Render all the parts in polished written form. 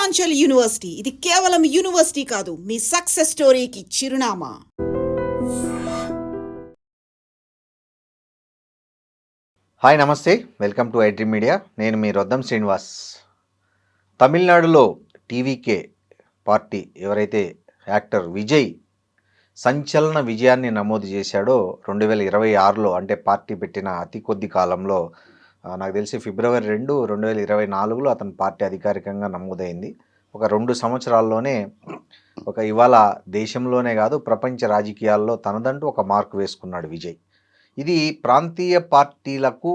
Purvanchal university ఇది కేవలం university కాదు, మీ సక్సెస్ స్టోరీకి చిరునామా. హాయ్ నమస్తే, వెల్కమ్ టు ఐడ్రీమ్ మీడియా. నేను మీ రొద్దం శ్రీనివాస్. తమిళనాడులో టీవీకే పార్టీ ఎవరైతే యాక్టర్ విజయ్ సంచలన విజయాన్ని నమోదు చేశాడో 2026లో, అంటే పార్టీ పెట్టిన అతి కొద్ది కాలంలో, నాకు తెలిసి ఫిబ్రవరి 2, 2024లో అతని పార్టీ అధికారికంగా నమోదైంది. ఒక 2 సంవత్సరాల్లోనే ఇవాళ దేశంలోనే కాదు ప్రపంచ రాజకీయాల్లో తనదంటూ ఒక మార్కు వేసుకున్నాడు విజయ్. ఇది ప్రాంతీయ పార్టీలకు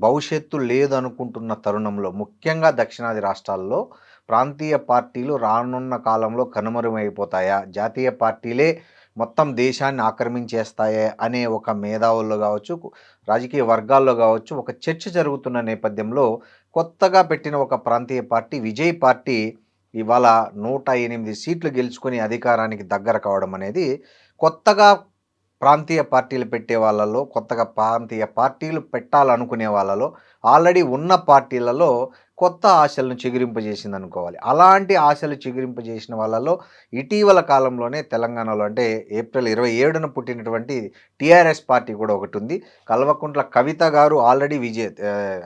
భవిష్యత్తు లేదనుకుంటున్న తరుణంలో, ముఖ్యంగా దక్షిణాది రాష్ట్రాల్లో ప్రాంతీయ పార్టీలు రానున్న కాలంలో కనుమరుగైపోతాయా, జాతీయ పార్టీలే మొత్తం దేశాన్ని ఆక్రమించేస్తాయే అనే ఒక మేధావుల్లో కావచ్చు, రాజకీయ వర్గాల్లో కావచ్చు ఒక చర్చ జరుగుతున్న నేపథ్యంలో కొత్తగా పెట్టిన ఒక ప్రాంతీయ పార్టీ విజయ్ పార్టీ ఇవాళ 108 సీట్లు గెలుచుకొని అధికారానికి దగ్గర కావడం అనేది కొత్తగా ప్రాంతీయ పార్టీలు పెట్టే వాళ్ళలో, కొత్తగా ప్రాంతీయ పార్టీలు పెట్టాలనుకునే వాళ్ళలో, ఆల్రెడీ ఉన్న పార్టీలలో కొత్త ఆశలను చిగురింపజేసింది అనుకోవాలి. అలాంటి ఆశలు చిగురింపజేసిన వాళ్ళలో ఇటీవల కాలంలోనే తెలంగాణలో, అంటే ఏప్రిల్ 27న పుట్టినటువంటి టీఆర్ఎస్ పార్టీ కూడా ఒకటి ఉంది. కల్వకుంట్ల కవిత గారు ఆల్రెడీ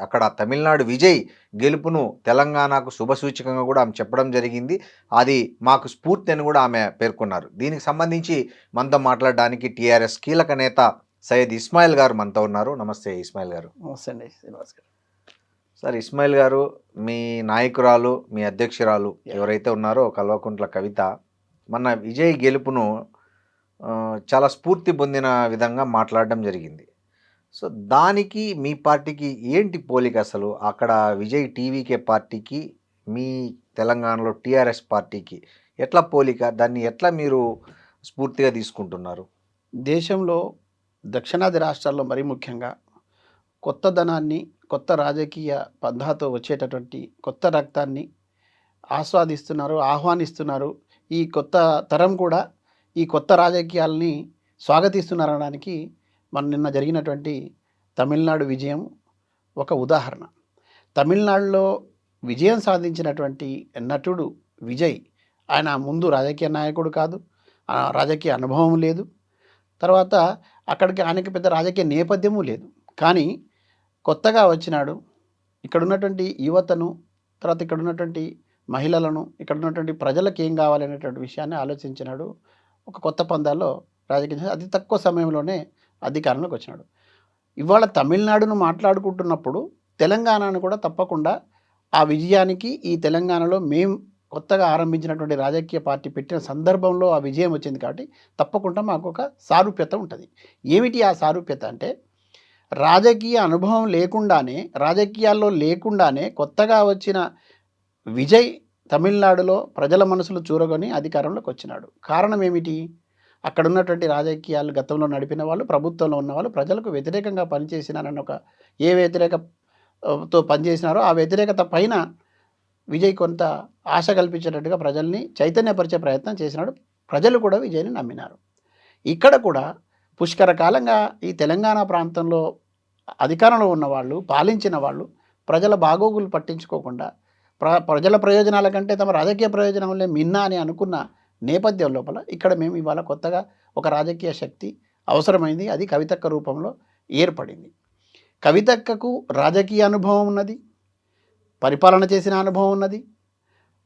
అక్కడ తమిళనాడు విజయ్ గెలుపును తెలంగాణకు శుభసూచకంగా కూడా ఆమె చెప్పడం జరిగింది. అది మాకు స్ఫూర్తి అని కూడా ఆమె పేర్కొన్నారు. దీనికి సంబంధించి మనతో మాట్లాడడానికి టీఆర్ఎస్ కీలక నేత సయ్యద్ ఇస్మాయిల్ గారు మనతో ఉన్నారు. నమస్తే ఇస్మాయిల్ గారు. నమస్తే అండి శ్రీనివాస్ గారు. సార్, ఇస్మాయిల్ గారు, మీ నాయకురాలు, మీ అధ్యక్షురాలు ఎవరైతే ఉన్నారో కల్వకుంట్ల కవిత మన విజయ్ గెలుపును చాలా స్ఫూర్తి పొందిన విధంగా మాట్లాడడం జరిగింది. సో దానికి మీ పార్టీకి ఏంటి పోలిక? అసలు అక్కడ విజయ్ టీవీకే పార్టీకి, మీ తెలంగాణలో టీఆర్ఎస్ పార్టీకి ఎట్లా పోలిక? దాన్ని ఎట్లా మీరు స్ఫూర్తిగా తీసుకుంటున్నారు? దేశంలో దక్షిణాది రాష్ట్రాల్లో మరీ ముఖ్యంగా కొత్త ధనాన్ని, కొత్త రాజకీయ పంధాతో వచ్చేటటువంటి కొత్త రక్తాన్ని ఆహ్వానిస్తున్నారు. ఈ కొత్త తరం కూడా ఈ కొత్త రాజకీయాలని స్వాగతిస్తున్నారనడానికి మన నిన్న జరిగినటువంటి తమిళనాడు విజయం ఒక ఉదాహరణ. తమిళనాడులో విజయం సాధించినటువంటి నటుడు విజయ్, ఆయన ముందు రాజకీయ నాయకుడు కాదు, రాజకీయ అనుభవం లేదు, తర్వాత అక్కడికి ఆయనకి పెద్ద రాజకీయ నేపథ్యము లేదు. కానీ కొత్తగా వచ్చినాడు. ఇక్కడ ఉన్నటువంటి యువతను, తర్వాత ఇక్కడ ఉన్నటువంటి మహిళలను, ఇక్కడ ఉన్నటువంటి ప్రజలకు ఏం కావాలనేటువంటి విషయాన్ని ఆలోచించినాడు. ఒక కొత్త పందాల్లో రాజకీయ అతి తక్కువ సమయంలోనే అధికారంలోకి వచ్చినాడు. ఇవాళ తమిళనాడును మాట్లాడుకుంటున్నప్పుడు తెలంగాణను కూడా తప్పకుండా ఆ విజయానికి, ఈ తెలంగాణలో మేము కొత్తగా ఆరంభించినటువంటి రాజకీయ పార్టీ పెట్టిన సందర్భంలో ఆ విజయం వచ్చింది కాబట్టి తప్పకుండా మాకు ఒక సారూప్యత ఉంటుంది. ఏమిటి ఆ సారూప్యత అంటే, రాజకీయ అనుభవం లేకుండానే, రాజకీయాల్లో లేకుండానే కొత్తగా వచ్చిన విజయ్ తమిళనాడులో ప్రజల మనసులు చూరగొని అధికారంలోకి వచ్చినాడు. కారణం ఏమిటి? అక్కడ ఉన్నటువంటి రాజకీయాలు గతంలో నడిపిన వాళ్ళు, ప్రభుత్వంలో ఉన్నవాళ్ళు ప్రజలకు వ్యతిరేకంగా పనిచేసినారని ఏ వ్యతిరేకతో పనిచేసినారో ఆ వ్యతిరేకత పైన విజయ్ కొంత ఆశ కల్పించేటట్టుగా ప్రజల్ని చైతన్యపరిచే ప్రయత్నం చేసినాడు. ప్రజలు కూడా విజయ్ని నమ్మినారు. ఇక్కడ కూడా పుష్కర కాలంగా ఈ తెలంగాణ ప్రాంతంలో అధికారంలో ఉన్నవాళ్ళు, పాలించిన వాళ్ళు ప్రజల బాగోగులు పట్టించుకోకుండా ప్రజల ప్రయోజనాల కంటే తమ రాజకీయ ప్రయోజనాలే మిన్నా అని అనుకున్న నేపథ్యం లోపల ఇక్కడ మేము ఇవాళ కొత్తగా ఒక రాజకీయ శక్తి అవసరమైంది. అది కవితక్క రూపంలో ఏర్పడింది. కవితక్కకు రాజకీయ అనుభవం ఉన్నది, పరిపాలన చేసిన అనుభవం ఉన్నది,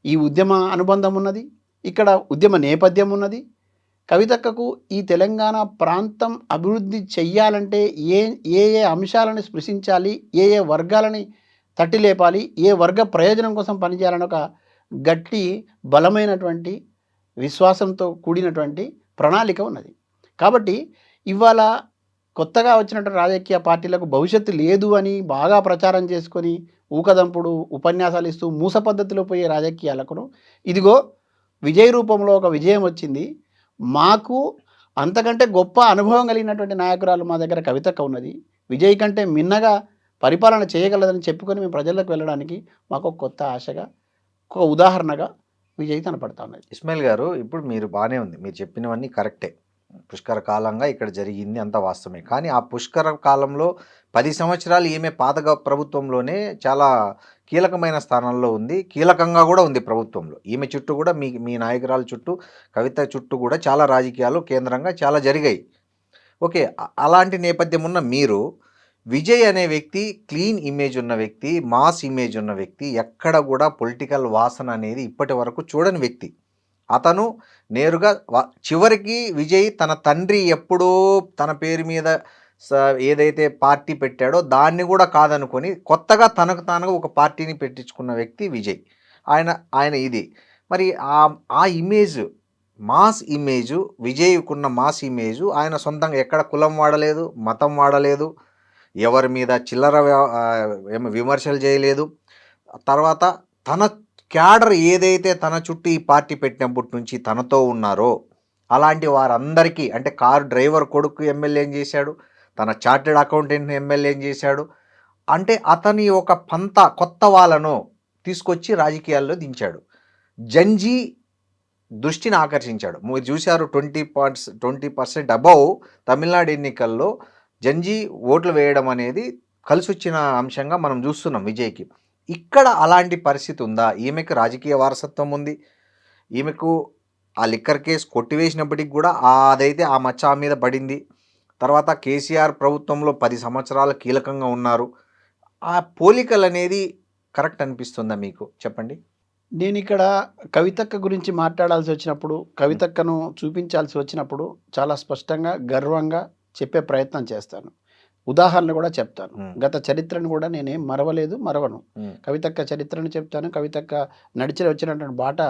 ఈ ఉద్యమ అనుబంధం ఉన్నది, ఇక్కడ ఉద్యమ నేపథ్యం ఉన్నది. కవితక్కకు ఈ తెలంగాణ ప్రాంతం అభివృద్ధి చెయ్యాలంటే ఏ ఏ అంశాలను స్పృశించాలి, ఏ వర్గాలని తట్టి లేపాలి, ఏ వర్గ ప్రయోజనం కోసం పనిచేయాలని ఒక గట్టి బలమైనటువంటి విశ్వాసంతో కూడినటువంటి ప్రణాళిక ఉన్నది. కాబట్టి ఇవాళ కొత్తగా వచ్చినటువంటి రాజకీయ పార్టీలకు భవిష్యత్తు లేదు అని బాగా ప్రచారం చేసుకొని ఊకదంపుడు ఉపన్యాసాలు ఇస్తూ మూస పద్ధతిలో పోయే రాజకీయాలకు ఇదిగో విజయ్ రూపంలో ఒక విజయం వచ్చింది. మాకు అంతకంటే గొప్ప అనుభవం కలిగినటువంటి నాయకురాలు మా దగ్గర కవితక్క ఉన్నది, విజయ్ కంటే మిన్నగా పరిపాలన చేయగలదని చెప్పుకొని మేము ప్రజలకు వెళ్ళడానికి మాకు ఒక కొత్త ఆశగా, ఒక ఉదాహరణగా విజయ్ కనపడతా ఉన్నది. ఇస్మాయిల్ గారు, ఇప్పుడు మీరు బాగానే ఉంది, మీరు చెప్పినవన్నీ కరెక్టే. పుష్కర కాలంగా ఇక్కడ జరిగింది అంత వాస్తవమే. కానీ ఆ పుష్కర కాలంలో 10 సంవత్సరాలు ఈమె ప్రభుత్వంలోనే చాలా కీలకమైన స్థానంలో ఉంది. కీలకంగా కూడా ఉంది ప్రభుత్వంలో. ఈమె చుట్టూ కూడా మీ నాయకురాలు చుట్టూ, కవిత చుట్టూ కూడా చాలా రాజకీయాలు కేంద్రంగా చాలా జరిగాయి. ఓకే. అలాంటి నేపథ్యం ఉన్న మీరు, విజయ్ అనే వ్యక్తి క్లీన్ ఇమేజ్ ఉన్న వ్యక్తి, మాస్ ఇమేజ్ ఉన్న వ్యక్తి, ఎక్కడ కూడా పొలిటికల్ వాసన అనేది ఇప్పటి వరకు చూడని వ్యక్తి. అతను నేరుగా చివరికి విజయ్ తన తండ్రి ఎప్పుడో తన పేరు మీద ఏదైతే పార్టీ పెట్టాడో దాన్ని కూడా కాదనుకొని కొత్తగా తనకు తానుగా ఒక పార్టీని పెట్టించుకున్న వ్యక్తి విజయ్. ఆయన ఇది. మరి ఆ ఇమేజ్, మాస్ ఇమేజు, విజయ్కున్న మాస్ ఇమేజు ఆయన సొంతంగా ఎక్కడ కులం వాడలేదు, మతం వాడలేదు, ఎవరి మీద చిల్లర విమర్శలు చేయలేదు. తర్వాత తన క్యాడర్ ఏదైతే తన చుట్టూ ఈ పార్టీ పెట్టినప్పటి నుంచి తనతో ఉన్నారో అలాంటి వారందరికీ, అంటే కారు డ్రైవర్ కొడుకు ఎమ్మెల్యేని చేశాడు, తన చార్టెడ్ అకౌంటెంట్ని ఎమ్మెల్యేని చేశాడు. అంటే అతని ఒక కొత్త వాళ్ళను తీసుకొచ్చి రాజకీయాల్లో దించాడు. జంజీ దృష్టిని ఆకర్షించాడు. మీరు చూశారు 20% అబౌవ్ తమిళనాడు ఎన్నికల్లో జంజీ ఓట్లు వేయడం అనేది కలిసి వచ్చిన అంశంగా మనం చూస్తున్నాం విజయ్కి. ఇక్కడ అలాంటి పరిస్థితి ఉందా? ఈమెకు రాజకీయ వారసత్వం ఉంది. ఈమెకు ఆ లిక్కర్ కేసు కొట్టివేసినప్పటికి కూడా అదైతే ఆ మచ్చ మీద పడింది. తర్వాత కేసీఆర్ ప్రభుత్వంలో 10 సంవత్సరాలు కీలకంగా ఉన్నారు. ఆ పోలికలు అనేది కరెక్ట్ అనిపిస్తుందా మీకు? చెప్పండి. నేను ఇక్కడ కవితక్క గురించి మాట్లాడాల్సి వచ్చినప్పుడు, కవితక్కను చూపించాల్సి వచ్చినప్పుడు చాలా స్పష్టంగా, గర్వంగా చెప్పే ప్రయత్నం చేస్తాను. ఉదాహరణ కూడా చెప్తాను. గత చరిత్రను కూడా నేనేం మరవను. కవితక్క చరిత్రను చెప్తాను. కవితక్క నడిచి వచ్చినటువంటి బాట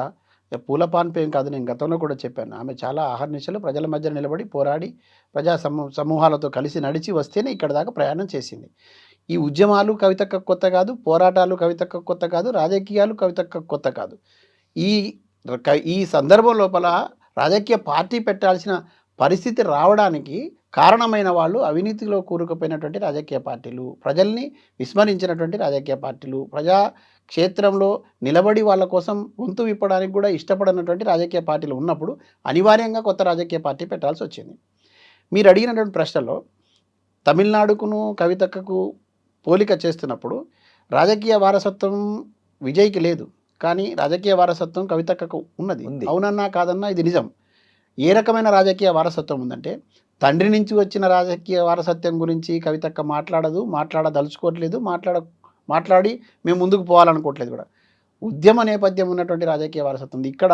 పూలపాన్పేం కాదు. నేను గతంలో కూడా చెప్పాను. ఆమె చాలా అహర్నిశలు ప్రజల మధ్య నిలబడి పోరాడి ప్రజా సమూహాలతో కలిసి నడిచి వస్తేనే ఇక్కడ దాకా ప్రయాణం చేసింది. ఈ ఉద్యమాలు కవితక్క కొత్త కాదు, పోరాటాలు కవితక్క కొత్త కాదు, రాజకీయాలు కవితక్క కొత్త కాదు. ఈ సందర్భం లోపల రాజకీయ పార్టీ పెట్టాల్సిన పరిస్థితి రావడానికి కారణమైన వాళ్ళు అవినీతిలో కూరుకుపోయినటువంటి రాజకీయ పార్టీలు, ప్రజల్ని విస్మరించినటువంటి రాజకీయ పార్టీలు, ప్రజా క్షేత్రంలో నిలబడి వాళ్ళ కోసం గొంతు విప్పడానికి కూడా ఇష్టపడినటువంటి రాజకీయ పార్టీలు ఉన్నప్పుడు అనివార్యంగా కొత్త రాజకీయ పార్టీ పెట్టాల్సి వచ్చింది. మీరు అడిగినటువంటి ప్రశ్నలో తమిళనాడుకును కవితక్కకు పోలిక చేస్తున్నప్పుడు రాజకీయ వారసత్వం విజయ్కి లేదు, కానీ రాజకీయ వారసత్వం కవితక్కకు ఉన్నది. అవునన్నా కాదన్నా ఇది నిజం. ఏ రకమైన రాజకీయ వారసత్వం ఉందంటే, తండ్రి నుంచి వచ్చిన రాజకీయ వారసత్వం గురించి కవితక్క మాట్లాడదలుచుకోవట్లేదు, మాట్లాడి మేము ముందుకు పోవాలనుకోవట్లేదు కూడా. ఉద్యమ నేపథ్యం ఉన్నటువంటి రాజకీయ వారసత్వం ఉంది. ఇక్కడ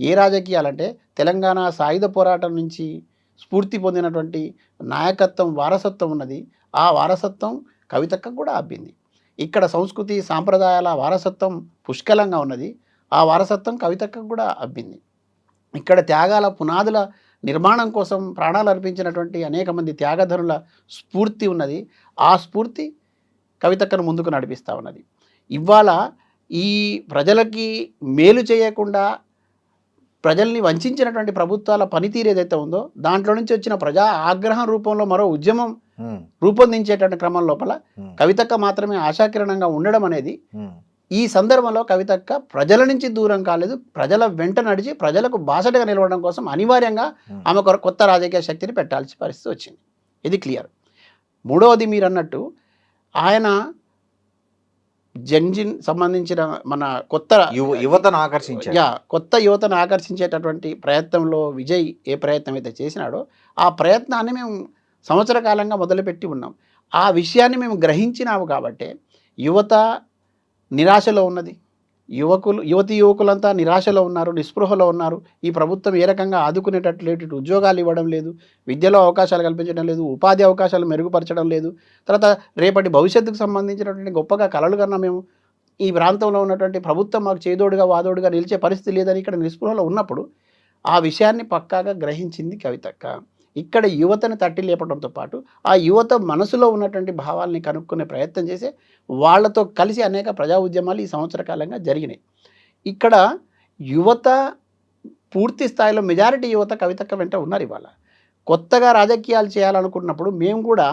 ఏ రాజకీయాలంటే తెలంగాణ సాయుధ పోరాటం నుంచి స్ఫూర్తి పొందినటువంటి నాయకత్వం, వారసత్వం ఉన్నది. ఆ వారసత్వం కవితక్కకు కూడా అబ్బింది. ఇక్కడ సంస్కృతి సాంప్రదాయాల వారసత్వం పుష్కలంగా ఉన్నది. ఆ వారసత్వం కవితక్కకు కూడా అబ్బింది. ఇక్కడ త్యాగాల పునాదుల నిర్మాణం కోసం ప్రాణాలు అర్పించినటువంటి అనేక మంది త్యాగధనుల స్ఫూర్తి ఉన్నది. ఆ స్ఫూర్తి కవితక్కను ముందుకు నడిపిస్తూ ఉన్నది. ఇవాళ ఈ ప్రజలకి మేలు చేయకుండా ప్రజల్ని వంచినటువంటి ప్రభుత్వాల పనితీరు ఏదైతే ఉందో దాంట్లో నుంచి వచ్చిన ప్రజా ఆగ్రహం రూపంలో మరో ఉద్యమం రూపొందించేటువంటి క్రమం లోపల కవితక్క మాత్రమే ఆశాకిరణంగా ఉండడం అనేది, ఈ సందర్భంలో కవితక్క ప్రజల నుంచి దూరం కాలేదు, ప్రజల వెంట నడిచి ప్రజలకు బాసటగా నిలవడం కోసం అనివార్యంగా ఆమె కొత్త రాజకీయ శక్తిని పెట్టాల్సిన పరిస్థితి వచ్చింది. ఇది క్లియర్. మూడవది మీరు అన్నట్టు ఆయన జంజిన్ సంబంధించిన మన కొత్త యువతను ఆకర్షించేటటువంటి ప్రయత్నంలో విజయ్ ఏ ప్రయత్నం అయితే చేసినాడో ఆ ప్రయత్నాన్ని మేము సంవత్సర కాలంగా మొదలుపెట్టి ఉన్నాం. ఆ విషయాన్ని మేము గ్రహించినాము కాబట్టి యువత నిరాశలో ఉన్నది. యువకులంతా నిరాశలో ఉన్నారు, నిస్పృహలో ఉన్నారు. ఈ ప్రభుత్వం ఏ రకంగా ఆదుకునేటట్లేదు, ఉద్యోగాలు ఇవ్వడం లేదు, విద్యలో అవకాశాలు కల్పించడం లేదు, ఉపాధి అవకాశాలు మెరుగుపరచడం లేదు. తర్వాత రేపటి భవిష్యత్తుకు సంబంధించినటువంటి గొప్పగా కలలు కన్నా మేము ఈ ప్రాంతంలో ఉన్నటువంటి ప్రభుత్వం మాకు చేదోడుగా వాదోడుగా నిలిచే పరిస్థితి లేదని ఇక్కడ నిస్పృహలో ఉన్నప్పుడు ఆ విషయాన్ని పక్కాగా గ్రహించింది కవితక్క. ఇక్కడ యువతను తట్టి లేపడంతో పాటు ఆ యువత మనసులో ఉన్నటువంటి భావాల్ని కనుక్కునే ప్రయత్నం చేసి వాళ్ళతో కలిసి అనేక ప్రజా ఉద్యమాలు ఈ సంవత్సర కాలంగా జరిగినాయి. ఇక్కడ యువత పూర్తి స్థాయిలో మెజారిటీ యువత కవితక్క వెంట ఉన్నారు. ఇవాళ కొత్తగా రాజకీయాలు చేయాలనుకున్నప్పుడు మేము కూడా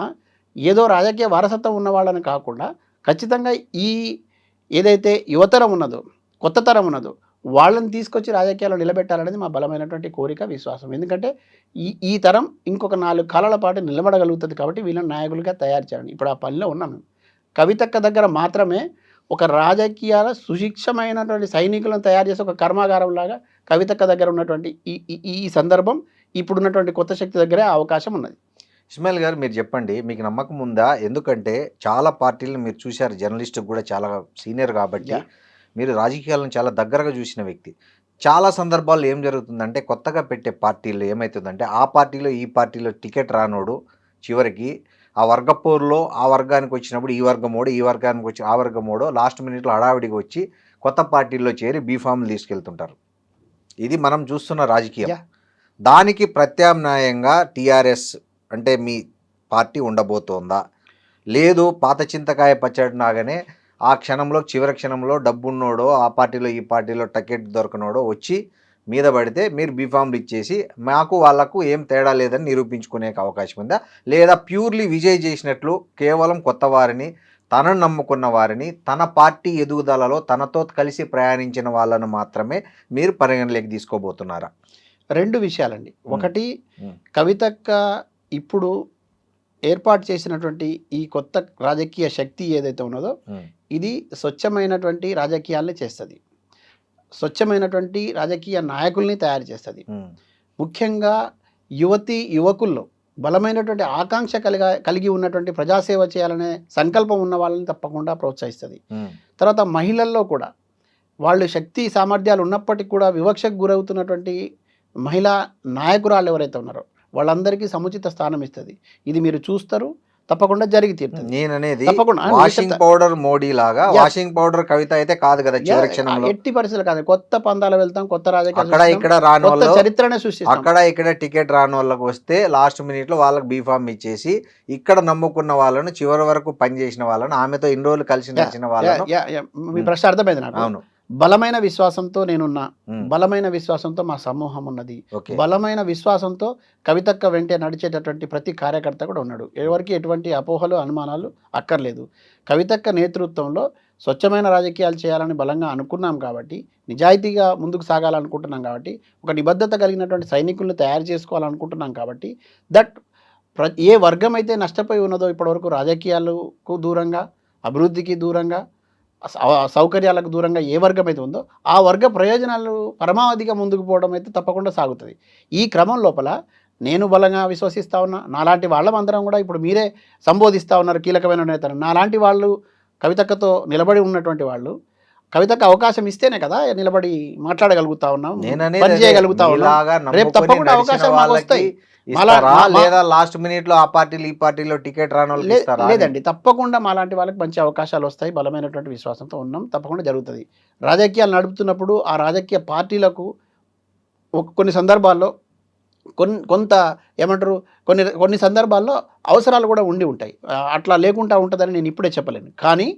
ఏదో రాజకీయ వారసత్వం ఉన్న వాళ్ళని కాకుండా ఖచ్చితంగా ఈ ఏదైతే యువతరం ఉన్నదో, కొత్త తరం ఉన్నదో వాళ్ళని తీసుకొచ్చి రాజకీయాల్లో నిలబెట్టాలనేది మా బలమైనటువంటి కోరిక, విశ్వాసం. ఎందుకంటే ఈ తరం ఇంకొక 4 కాలాల పాటు నిలబడగలుగుతుంది కాబట్టి వీళ్ళని నాయకులుగా తయారు చేయాలి. ఇప్పుడు ఆ పనిలో ఉన్నాం మేము. కవితక్క దగ్గర మాత్రమే ఒక రాజకీయాల సుశిక్షమైనటువంటి సైనికులను తయారు చేసే ఒక కర్మాగారం లాగా కవితక్క దగ్గర ఉన్నటువంటి ఈ ఈ ఈ సందర్భం ఇప్పుడున్నటువంటి కొత్త శక్తి దగ్గరే అవకాశం ఉన్నది. ఇస్మాయిల్ గారు మీరు చెప్పండి, మీకు నమ్మకం ఉందా? ఎందుకంటే చాలా పార్టీలను మీరు చూశారు, జర్నలిస్ట్ కూడా చాలా సీనియర్ కాబట్టి మీరు రాజకీయాలను చాలా దగ్గరగా చూసిన వ్యక్తి. చాలా సందర్భాల్లో ఏం జరుగుతుందంటే కొత్తగా పెట్టే పార్టీలు ఏమవుతుందంటే ఆ పార్టీలో ఈ పార్టీలో టికెట్ రానోడు చివరికి ఆ వర్గపోరులో ఆ వర్గానికి వచ్చినప్పుడు ఈ వర్గమోడు, ఈ వర్గానికి వచ్చి ఆ వర్గమోడో లాస్ట్ మినిట్లో హడావిడిగా వచ్చి కొత్త పార్టీల్లో చేరి బీఫామ్లు తీసుకెళ్తుంటారు. ఇది మనం చూస్తున్న రాజకీయం. దానికి ప్రత్యామ్నాయంగా టీఆర్ఎస్ అంటే మీ పార్టీ ఉండబోతోందా? లేదు పాత చింతకాయ పచ్చడి నాగానే ఆ క్షణంలో చివరి క్షణంలో డబ్బున్నోడో ఆ పార్టీలో ఈ పార్టీలో టికెట్ దొరకనోడో వచ్చి మీద పడితే మీరు బీఫామ్లు ఇచ్చేసి మాకు వాళ్ళకు ఏం తేడా లేదని నిరూపించుకునే అవకాశం ఉందా? లేదా ప్యూర్లీ విజయ్ చేసినట్లు కేవలం కొత్త వారిని, తనను నమ్ముకున్న వారిని, తన పార్టీ ఎదుగుదలలో తనతో కలిసి ప్రయాణించిన వాళ్ళను మాత్రమే మీరు పరిగణలోకి తీసుకోబోతున్నారా? 2 విషయాలండి. ఒకటి, కవితక్క ఇప్పుడు ఏర్పాటు చేసినటువంటి ఈ కొత్త రాజకీయ శక్తి ఏదైతే ఉన్నదో ఇది స్వచ్ఛమైనటువంటి రాజకీయాల్ని చేస్తుంది, స్వచ్ఛమైనటువంటి రాజకీయ నాయకుల్ని తయారు చేస్తుంది. ముఖ్యంగా యువకుల్లో బలమైనటువంటి ఆకాంక్ష కలిగి ఉన్నటువంటి ప్రజాసేవ చేయాలనే సంకల్పం ఉన్న వాళ్ళని తప్పకుండా ప్రోత్సహిస్తుంది. తర్వాత మహిళల్లో కూడా వాళ్ళు శక్తి సామర్థ్యాలు ఉన్నప్పటికీ కూడా వివక్షకు గురవుతున్నటువంటి మహిళా నాయకురాలు ఎవరైతే ఉన్నారో వాళ్ళందరికీ సముచిత స్థానం ఇస్తుంది. ఇది మీరు చూస్తారు, తప్పకుండా జరిగి తీరుతుంది. నేననేది వాషింగ్ పౌడర్ మోడీ లాగా వాషింగ్ పౌడర్ కవిత అయితే కాదు కదా, చివరి క్షణంలో ఎట్టి పరిస్థితులు కాదు. కొత్త పందాలు వెళ్తాం, కొత్త అక్కడ ఇక్కడ రాని వాళ్ళు చరిత్రనే సృష్టిస్తాం. అక్కడ ఇక్కడ టికెట్ రాని వాళ్ళకి వస్తే లాస్ట్ మినిట్ లో వాళ్ళకి బీఫామ్ ఇచ్చేసి ఇక్కడ నమ్ముకున్న వాళ్ళను చివరి వరకు పనిచేసిన వాళ్ళను ఆమెతో ఇన్ని రోజులు కలిసి నడిచిన వాళ్ళను. మీ ప్రశ్న అర్థమైంది నాకు. అవును, బలమైన విశ్వాసంతో నేనున్నా, బలమైన విశ్వాసంతో మా సమూహం ఉన్నది, బలమైన విశ్వాసంతో కవితక్క వెంటే నడిచేటటువంటి ప్రతి కార్యకర్త కూడా ఉన్నాడు. ఎవరికి ఎటువంటి అపోహలు అనుమానాలు అక్కర్లేదు. కవితక్క నేతృత్వంలో స్వచ్ఛమైన రాజకీయాలు చేయాలని బలంగా అనుకున్నాం కాబట్టి, నిజాయితీగా ముందుకు సాగాలనుకుంటున్నాం కాబట్టి, ఒక నిబద్ధత కలిగినటువంటి సైనికులను తయారు చేసుకోవాలనుకుంటున్నాం కాబట్టి, ఏ వర్గం అయితే నష్టపోయి ఉన్నదో ఇప్పటివరకు రాజకీయాలకు దూరంగా, అభివృద్ధికి దూరంగా, సౌకర్యాలకు దూరంగా ఏ వర్గం అయితే ఉందో ఆ వర్గ ప్రయోజనాలు పరమావధిగా ముందుకు పోవడం అయితే తప్పకుండా సాగుతుంది. ఈ క్రమం లోపల నేను బలంగా విశ్వసిస్తూ ఉన్నా, నాలాంటి వాళ్ళమందరం కూడా ఇప్పుడు మీరే సంబోధిస్తూ ఉన్నారు కీలకమైన నేతలు, నాలాంటి వాళ్ళు కవితక్కతో నిలబడి ఉన్నటువంటి వాళ్ళు కవితకు అవకాశం ఇస్తేనే కదా నిలబడి మాట్లాడగలుగుతా ఉన్నాం, పని చేయగలుగుతా ఉన్నాం. రేపు తప్పకుండా అవకాశాలు వస్తాయి. లేదా లాస్ట్ మినిట్ లో ఆ పార్టీలు ఈ పార్టీలో టికెట్ లేదండి, తప్పకుండా మాలాంటి వాళ్ళకి మంచి అవకాశాలు వస్తాయి. బలమైనటువంటి విశ్వాసంతో ఉన్నాం, తప్పకుండా జరుగుతుంది. రాజకీయాలు నడుపుతున్నప్పుడు ఆ రాజకీయ పార్టీలకు కొన్ని సందర్భాల్లో కొంత ఏమంటారు కొన్ని సందర్భాల్లో అవసరాలు కూడా ఉండి ఉంటాయి. అట్లా లేకుండా ఉంటుందని నేను ఇప్పుడే చెప్పలేను. కానీ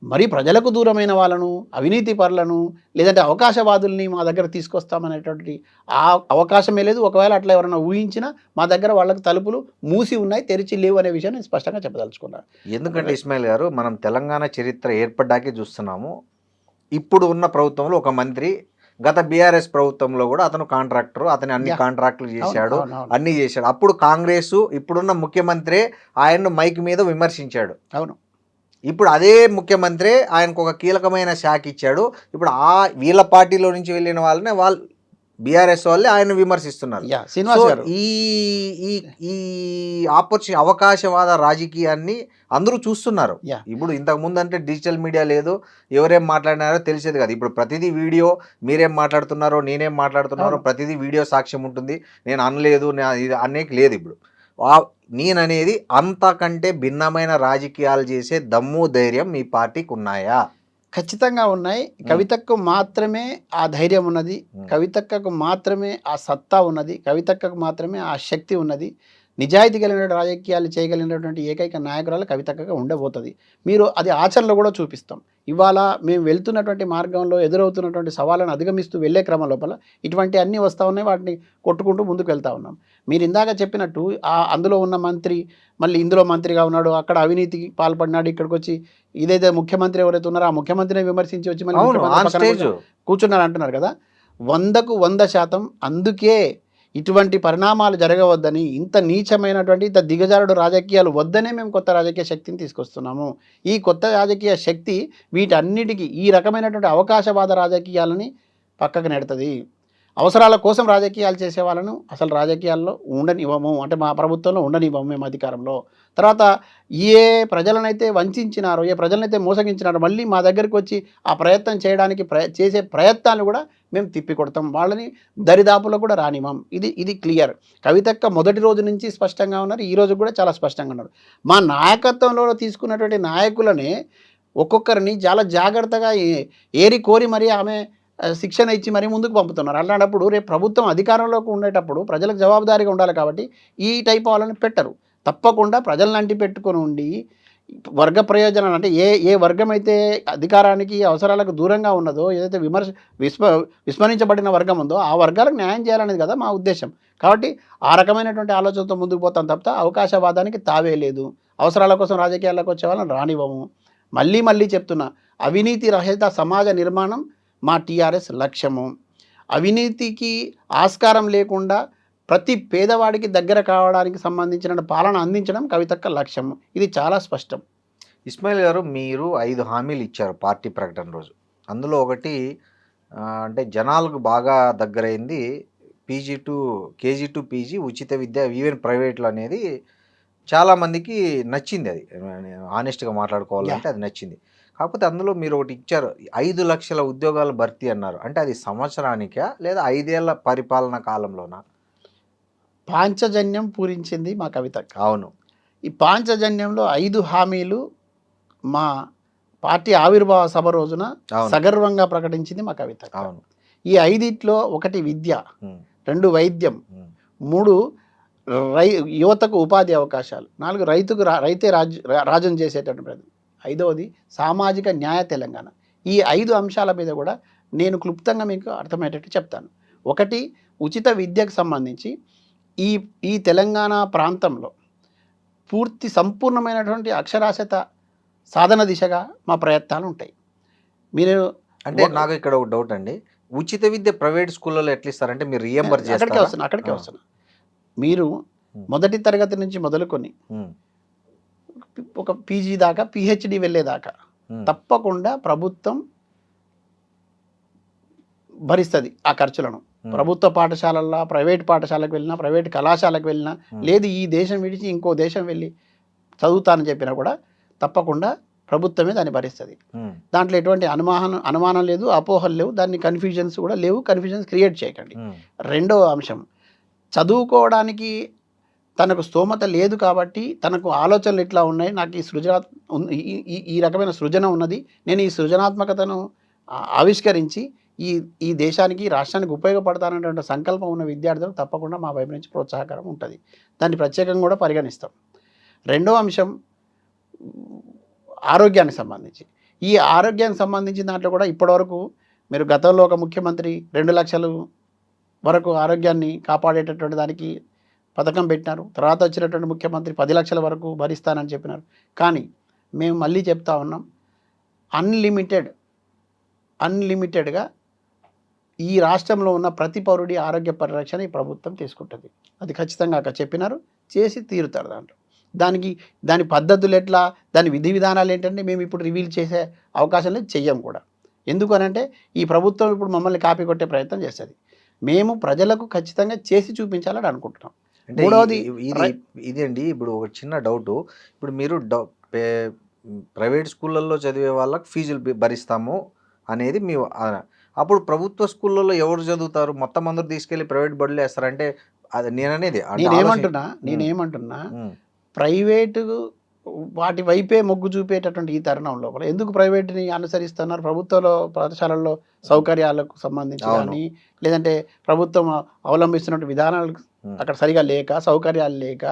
మరి ప్రజలకు దూరమైన వాళ్ళను, అవినీతి పరులను, లేదంటే అవకాశవాదుల్ని మా దగ్గర తీసుకొస్తామనేటువంటి ఆ అవకాశమే లేదు. ఒకవేళ అట్లా ఎవరైనా ఊహించినా మా దగ్గర వాళ్ళకి తలుపులు మూసి ఉన్నాయి, తెరిచి లేవు అనే విషయం నేను స్పష్టంగా చెప్పదలుచుకున్నాను. ఎందుకంటే ఇస్మాయిల్ గారు, మనం తెలంగాణ చరిత్ర ఏర్పడ్డాకే చూస్తున్నాము. ఇప్పుడు ఉన్న ప్రభుత్వంలో ఒక మంత్రి, గత బీఆర్ఎస్ ప్రభుత్వంలో కూడా అతను కాంట్రాక్టర్, అతను అన్ని కాంట్రాక్టులు చేశాడు, అన్ని చేశాడు. అప్పుడు కాంగ్రెస్ ఇప్పుడున్న ముఖ్యమంత్రి ఆయన్ను మైక్ మీద విమర్శించాడు. అవును, ఇప్పుడు అదే ముఖ్యమంత్రి ఆయనకు ఒక కీలకమైన శాఖ ఇచ్చాడు. ఇప్పుడు వీళ్ళ పార్టీలో నుంచి వెళ్ళిన వాళ్ళని వాళ్ళు బీఆర్ఎస్ వాళ్ళే ఆయన విమర్శిస్తున్నారు. ఈ అవకాశవాద రాజకీయాన్ని అందరూ చూస్తున్నారు. ఇప్పుడు ఇంతకు ముందు అంటే డిజిటల్ మీడియా లేదు, ఎవరేం మాట్లాడినారో తెలిసేది కాదు. ఇప్పుడు ప్రతిదీ వీడియో, మీరేం మాట్లాడుతున్నారో నేనేం మాట్లాడుతున్నారో ప్రతిదీ వీడియో సాక్ష్యం ఉంటుంది. నేను అనలేదు ఇది అనేక లేదు. ఇప్పుడు నేననేది అంతకంటే భిన్నమైన రాజకీయాలు చేసే దమ్ము ధైర్యం మీ పార్టీకి ఉన్నాయా? ఖచ్చితంగా ఉన్నాయి. కవితకు మాత్రమే ఆ ధైర్యం ఉన్నది, కవితకు మాత్రమే ఆ సత్తా ఉన్నది, కవితకు మాత్రమే ఆ శక్తి ఉన్నది. నిజాయితీ కలిగిన రాజకీయాలు చేయగలిగినటువంటి ఏకైక నాయకురాలు కవితక్కగా ఉండబోతుంది. మీరు అది ఆచరణలో కూడా చూపిస్తాం. ఇవాళ మేము వెళ్తున్నటువంటి మార్గంలో ఎదురవుతున్నటువంటి సవాళ్ళను అధిగమిస్తూ వెళ్ళే క్రమం లోపల ఇటువంటి అన్నీ వస్తూ ఉన్నాయి. వాటిని కొట్టుకుంటూ ముందుకు వెళ్తూ ఉన్నాం. మీరు ఇందాక చెప్పినట్టు అందులో ఉన్న మంత్రి మళ్ళీ ఇందులో మంత్రిగా ఉన్నాడు, అక్కడ అవినీతికి పాల్పడినాడు, ఇక్కడికి వచ్చి ఇదైతే ముఖ్యమంత్రి ఎవరైతే ఉన్నారో ఆ ముఖ్యమంత్రిని విమర్శించి వచ్చి మళ్ళీ ముఖ్యమంత్రి పక్కన కూర్చున్నారు అంటున్నారు కదా. 100% అందుకే ఇటువంటి పరిణామాలు జరగవద్దని, ఇంత నీచమైనటువంటి ఇంత దిగజారుడు రాజకీయాలు వద్దనే మేము కొత్త రాజకీయ శక్తిని తీసుకొస్తున్నాము. ఈ కొత్త రాజకీయ శక్తి వీటన్నిటికీ ఈ రకమైనటువంటి అవకాశవాద రాజకీయాలని పక్కకు నెడుతుంది. అవసరాల కోసం రాజకీయాలు చేసే వాళ్ళను అసలు రాజకీయాల్లో ఉండనివ్వము, అంటే మా ప్రభుత్వంలో ఉండనివ్వము మేము అధికారంలో. తర్వాత ఏ ప్రజలనైతే వంచినారో, ఏ ప్రజలనైతే మోసగించినారో మళ్ళీ మా దగ్గరికి వచ్చి ఆ ప్రయత్నం చేయడానికి చేసే ప్రయత్నాలు కూడా మేము తిప్పికొడతాం, వాళ్ళని దరిదాపులో కూడా రానివ్వం. ఇది క్లియర్. కవితక్క మొదటి రోజు నుంచి స్పష్టంగా ఉన్నారు, ఈ రోజు కూడా చాలా స్పష్టంగా ఉన్నారు. మా నాయకత్వంలో తీసుకున్నటువంటి నాయకులనే ఒక్కొక్కరిని చాలా జాగ్రత్తగా ఏరి కోరి మరీ ఆమె శిక్షణ ఇచ్చి మరీ ముందుకు పంపుతున్నారు. అలాంటప్పుడు రేపు ప్రభుత్వం అధికారంలోకి ఉండేటప్పుడు ప్రజలకు జవాబుదారీగా ఉండాలి. కాబట్టి ఈ టైప్ వాళ్ళని పెట్టరు. తప్పకుండా ప్రజలను అంటి పెట్టుకొని ఉండి వర్గ ప్రయోజనాలు, అంటే ఏ వర్గం అయితే అధికారానికి అవసరాలకు దూరంగా ఉన్నదో, ఏదైతే విస్మరించబడిన వర్గం ఉందో ఆ వర్గాలకు న్యాయం చేయాలనేది కదా మా ఉద్దేశం. కాబట్టి ఆ రకమైనటువంటి ఆలోచనతో ముందుకు పోతాం తప్ప అవకాశవాదానికి తావే లేదు. అవసరాల కోసం రాజకీయాల్లోకి వచ్చే వాళ్ళని రానివ్వము. మళ్ళీ చెప్తున్నా, అవినీతి రహిత సమాజ నిర్మాణం మా టీఆర్ఎస్ లక్ష్యము. అవినీతికి ఆస్కారం లేకుండా ప్రతి పేదవాడికి దగ్గర కావడానికి సంబంధించిన పాలన అందించడం కవితక్క లక్ష్యం. ఇది చాలా స్పష్టం. ఇస్మాయిల్ గారు, మీరు 5 హామీలు ఇచ్చారు పార్టీ ప్రకటన రోజు. అందులో ఒకటి అంటే జనాలకు బాగా దగ్గరైంది కేజీ టు పీజీ ఉచిత విద్య ఈవెన్ ప్రైవేట్లో అనేది చాలామందికి నచ్చింది. అది ఆనెస్ట్గా మాట్లాడుకోవాలంటే అది నచ్చింది. కాకపోతే అందులో మీరు ఒకటి ఇచ్చారు, 5 లక్షల ఉద్యోగాల భర్తీ అన్నారు. అంటే అది సంవత్సరానికా లేదా 5 ఏళ్ల పరిపాలన కాలంలోనా? పాంచజన్యం పూరించింది మా కవితక్క. అవును. ఈ పాంచజన్యంలో 5 హామీలు మా పార్టీ ఆవిర్భావ సభ రోజున సగర్వంగా ప్రకటించింది మా కవితక్క. అవును. ఈ 5 ఒకటి విద్య, 2 వైద్యం, 3 యువతకు ఉపాధి అవకాశాలు, 4 రైతే రాజ్యం చేసేటటువంటి ప్రయత్నం, 5వది సామాజిక న్యాయ తెలంగాణ. ఈ 5 అంశాల మీద కూడా నేను క్లుప్తంగా మీకు అర్థమయ్యేటట్టు చెప్తాను. ఒకటి, ఉచిత విద్యకు సంబంధించి ఈ తెలంగాణ ప్రాంతంలో సంపూర్ణమైనటువంటి అక్షరాస్యత సాధన దిశగా మా ప్రయత్నాలు ఉంటాయి. మీరు అంటే నాకు ఇక్కడ ఒక డౌట్ అండి, ఉచిత విద్య ప్రైవేట్ స్కూళ్ళలో ఎట్లా ఇస్తారంటే మీరు రీఎంబర్ అక్కడికే వస్తున్నా. మీరు మొదటి తరగతి నుంచి మొదలుకొని ఒక పీజీ దాకా, పిహెచ్డి వెళ్ళేదాకా తప్పకుండా ప్రభుత్వం భరిస్తుంది ఆ ఖర్చులను. ప్రభుత్వ పాఠశాలల్లో, ప్రైవేట్ పాఠశాలకు వెళ్ళినా, ప్రైవేట్ కళాశాలకు వెళ్ళినా, లేదు ఈ దేశం విడిచి ఇంకో దేశం వెళ్ళి చదువుతానని చెప్పినా కూడా తప్పకుండా ప్రభుత్వమే దాన్ని భరిస్తుంది. దాంట్లో ఎటువంటి అనుమానం లేదు, అపోహలు లేవు, దాన్ని కన్ఫ్యూజన్స్ కూడా లేవు. కన్ఫ్యూజన్స్ క్రియేట్ చేయకండి. రెండవ అంశం, చదువుకోవడానికి తనకు స్తోమత లేదు కాబట్టి తనకు ఆలోచనలు ఇట్లా ఉన్నాయి, నాకు ఈ రకమైన సృజన ఉన్నది, నేను ఈ సృజనాత్మకతను ఆవిష్కరించి ఈ దేశానికి, రాష్ట్రానికి ఉపయోగపడతానటువంటి సంకల్పం ఉన్న విద్యార్థులకు తప్పకుండా మా వైపు నుంచి ప్రోత్సాహకరం ఉంటుంది. దాన్ని ప్రత్యేకంగా కూడా పరిగణిస్తాం. రెండో అంశం, ఆరోగ్యానికి సంబంధించి. ఈ ఆరోగ్యానికి సంబంధించిన దాంట్లో కూడా ఇప్పటివరకు మీరు గతంలో ఒక ముఖ్యమంత్రి 2 లక్షల వరకు ఆరోగ్యాన్ని కాపాడేటటువంటి దానికి పథకం పెట్టినారు. తర్వాత వచ్చినటువంటి ముఖ్యమంత్రి 10 లక్షల వరకు భరిస్తానని చెప్పినారు. కానీ మేము మళ్ళీ చెప్తా ఉన్నాం, అన్లిమిటెడ్గా ఈ రాష్ట్రంలో ఉన్న ప్రతి పౌరుడి ఆరోగ్య పరిరక్షణ ఈ ప్రభుత్వం తీసుకుంటుంది. అది ఖచ్చితంగా అక్కడ చెప్పినారు, చేసి తీరుతారు. దాని పద్ధతులు ఎట్లా, దాని విధి విధానాలు ఏంటంటే మేము ఇప్పుడు రివీల్ చేసే అవకాశం లేదు, చెయ్యం కూడా. ఎందుకనంటే ఈ ప్రభుత్వం ఇప్పుడు మమ్మల్ని కాపీ కొట్టే ప్రయత్నం చేస్తుంది. మేము ప్రజలకు ఖచ్చితంగా చేసి చూపించాలని అనుకుంటున్నాం. మూడవది ఇదేండి, ఇప్పుడు ఒక చిన్న డౌటు, ఇప్పుడు మీరు ప్రైవేట్ స్కూళ్ళల్లో చదివే వాళ్ళకి ఫీజులు భరిస్తాము అనేది మీ, అప్పుడు ప్రభుత్వ స్కూళ్ళల్లో ఎవరు చదువుతారు? మొత్తం అందరూ తీసుకెళ్ళి ప్రైవేట్ బడులు వేస్తారంటే అది నేనేమంటున్నా ప్రైవేటు వాటి వైపే మొగ్గు చూపేటటువంటి ఈ తరుణం లోపల ఎందుకు ప్రైవేట్ని అనుసరిస్తున్నారు? ప్రభుత్వంలో పాఠశాలల్లో సౌకర్యాలకు సంబంధించి అవును. కానీ, లేదంటే ప్రభుత్వం అవలంబిస్తున్న విధానాలు అక్కడ సరిగా లేక, సౌకర్యాలు లేక,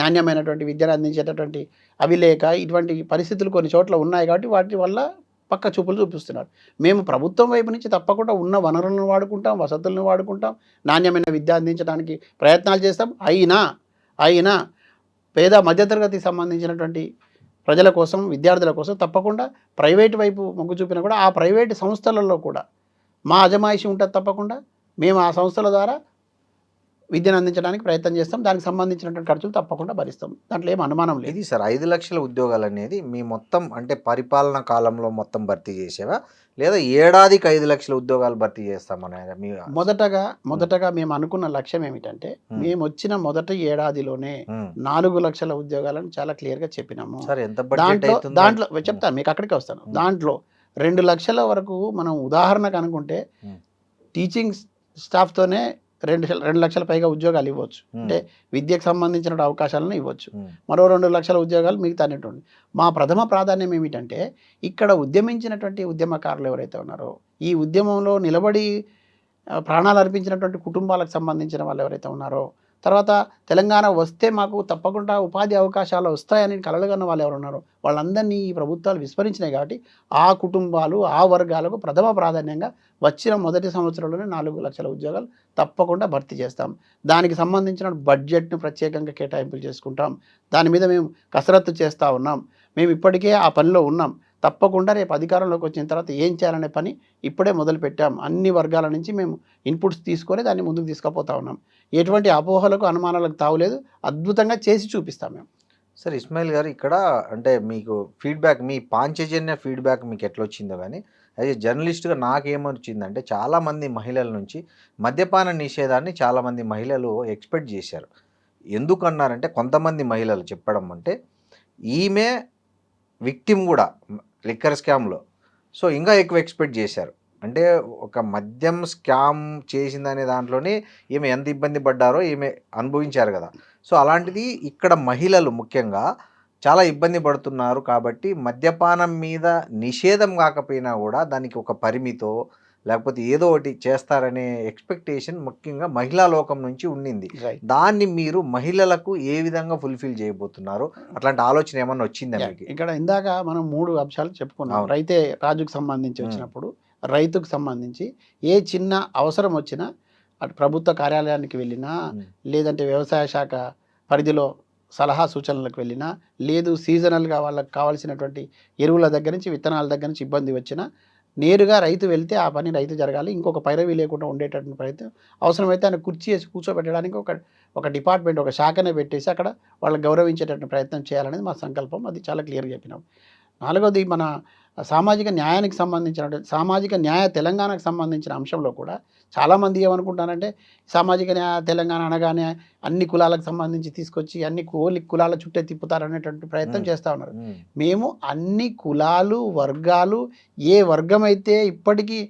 నాణ్యమైనటువంటి విద్యను అందించేటటువంటి అవి లేక, ఇటువంటి పరిస్థితులు కొన్ని చోట్ల ఉన్నాయి కాబట్టి వాటి వల్ల పక్క చూపులు చూపిస్తున్నారు. మేము ప్రభుత్వం వైపు నుంచి తప్పకుండా ఉన్న వనరులను వాడుకుంటాం, వసతులను వాడుకుంటాం, నాణ్యమైన విద్య అందించడానికి ప్రయత్నాలు చేస్తాం. అయినా పేద మధ్యతరగతికి సంబంధించినటువంటి ప్రజల కోసం, విద్యార్థుల కోసం తప్పకుండా ప్రైవేట్ వైపు మొగ్గు చూపినా కూడా ఆ ప్రైవేటు సంస్థలలో కూడా మా అజమాయిషి ఉంటుంది. తప్పకుండా మేము ఆ సంస్థల ద్వారా విద్యను అందించడానికి ప్రయత్నం చేస్తాం. దానికి సంబంధించినటువంటి ఖర్చులు తప్పకుండా భరిస్తాం. దాంట్లో ఏం అనుమానం లేదు. ఇది సార్ 5 లక్షల ఉద్యోగాలు అనేది మీ మొత్తం అంటే పరిపాలన కాలంలో మొత్తం భర్తీ చేసేవా, లేదా ఏడాదికి 5 లక్షల ఉద్యోగాలు భర్తీ చేస్తామనేది మీ మొదటగా మేము అనుకున్న లక్ష్యం ఏమిటంటే, మేము వచ్చిన మొదటి ఏడాదిలోనే 4 లక్షల ఉద్యోగాలను చాలా క్లియర్గా చెప్పినాము. సార్ ఎంత బడ్జెట్ దాంట్లో చెప్తాను, మీకు అక్కడికి వస్తాను. దాంట్లో 2 లక్షల వరకు మనం ఉదాహరణకు అనుకుంటే టీచింగ్ స్టాఫ్తోనే 2 లక్షల పైగా ఉద్యోగాలు ఇవ్వచ్చు. అంటే విద్యకు సంబంధించిన అవకాశాలను ఇవ్వచ్చు. మరో 2 లక్షల ఉద్యోగాలు మిగతా అనేటువంటి. మా ప్రథమ ప్రాధాన్యం ఏమిటంటే, ఇక్కడ ఉద్యమించినటువంటి ఉద్యమకారులు ఎవరైతే ఉన్నారో, ఈ ఉద్యమంలో నిలబడి ప్రాణాలు అర్పించినటువంటి కుటుంబాలకు సంబంధించిన వాళ్ళు ఎవరైతే ఉన్నారో, తర్వాత తెలంగాణ వస్తే మాకు తప్పకుండా ఉపాధి అవకాశాలు వస్తాయని కలలుగన్న వాళ్ళు ఎవరు ఉన్నారో, వాళ్ళందరినీ ఈ ప్రభుత్వాలు విస్మరించినాయి. కాబట్టి ఆ కుటుంబాలు, ఆ వర్గాలకు ప్రథమ ప్రాధాన్యంగా వచ్చిన మొదటి సంవత్సరంలోనే 4 లక్షల ఉద్యోగాలు తప్పకుండా భర్తీ చేస్తాం. దానికి సంబంధించిన బడ్జెట్ను ప్రత్యేకంగా కేటాయింపులు చేసుకుంటాం. దాని మీద మేము కసరత్తు చేస్తూ ఉన్నాం. మేము ఇప్పటికే ఆ పనిలో ఉన్నాం. తప్పకుండా రేపు అధికారంలోకి వచ్చిన తర్వాత ఏం చేయాలనే పని ఇప్పుడే మొదలుపెట్టాం. అన్ని వర్గాల నుంచి మేము ఇన్పుట్స్ తీసుకొని దాన్ని ముందుకు తీసుకుపోతా ఉన్నాం. ఎటువంటి అపోహలకు, అనుమానాలకు తావులేదు. అద్భుతంగా చేసి చూపిస్తాం మేము. సార్ ఇస్మాయిల్ గారు, ఇక్కడ అంటే మీకు ఫీడ్బ్యాక్, మీ పాంచజన్య ఫీడ్బ్యాక్ మీకు ఎట్లా వచ్చిందో కానీ, యాజ్ ఏ జర్నలిస్ట్గా నాకేమొచ్చిందంటే, చాలామంది మహిళల నుంచి మద్యపాన నిషేధాన్ని చాలామంది మహిళలు ఎక్స్పెక్ట్ చేశారు. ఎందుకన్నారంటే, కొంతమంది మహిళలు చెప్పడం అంటే, ఈమె విక్టిమ్ కూడా లిక్కర్ స్కామ్లో, సో ఇంకా ఎక్కువ ఎక్స్పెక్ట్ చేశారు. అంటే ఒక మద్యం స్కామ్ చేసిందనే దాంట్లోనే ఈమె ఎంత ఇబ్బంది పడ్డారో ఈమె అనుభవించారు కదా. సో అలాంటిది ఇక్కడ మహిళలు ముఖ్యంగా చాలా ఇబ్బంది పడుతున్నారు. కాబట్టి మద్యపానం మీద నిషేధం కాకపోయినా కూడా దానికి ఒక పరిమితో లేకపోతే ఏదో ఒకటి చేస్తారనే ఎక్స్పెక్టేషన్ ముఖ్యంగా మహిళా లోకం నుంచి ఉండింది. దాన్ని మీరు మహిళలకు ఏ విధంగా ఫుల్ఫిల్ చేయబోతున్నారు? అట్లాంటి ఆలోచన ఏమన్నా వచ్చిందా మీకు? ఇక్కడ ఇందాక మనం 3 అంశాలు చెప్పుకున్నాం. రైతే రాజుకు సంబంధించి వచ్చినప్పుడు, రైతుకు సంబంధించి ఏ చిన్న అవసరం వచ్చినా అటు ప్రభుత్వ కార్యాలయానికి వెళ్ళినా, లేదంటే వ్యవసాయ శాఖ పరిధిలో సలహా సూచనలకు వెళ్ళినా, లేదు సీజనల్గా వాళ్ళకి కావాల్సినటువంటి ఎరువుల దగ్గర నుంచి, విత్తనాల దగ్గర నుంచి ఇబ్బంది వచ్చినా, నేరుగా రైతు వెళ్తే ఆ పని రైతు జరగాలి. ఇంకొక పైరవీ లేకుండా ఉండేటటువంటి ప్రయత్నం. అవసరమైతే ఆయన కుర్చీ వేసి కూర్చోబెట్టడానికి ఒక డిపార్ట్మెంట్, ఒక శాఖనే పెట్టేసి అక్కడ వాళ్ళకి గౌరవించేటటువంటి ప్రయత్నం చేయాలనేది మా సంకల్పం. అది చాలా క్లియర్గా చెప్పినాం. 4వది మన సామాజిక న్యాయానికి సంబంధించిన, సామాజిక న్యాయ తెలంగాణకు సంబంధించిన అంశంలో కూడా చాలామంది ఏమనుకుంటారంటే, సామాజిక న్యాయ తెలంగాణ అనగానే అన్ని కులాలకు సంబంధించి తీసుకొచ్చి అన్ని కులాల చుట్టే తిప్పుతారనేటువంటి ప్రయత్నం చేస్తూ ఉన్నారు. మేము అన్ని కులాలు, వర్గాలు, ఏ వర్గం అయితే ఇప్పటికీ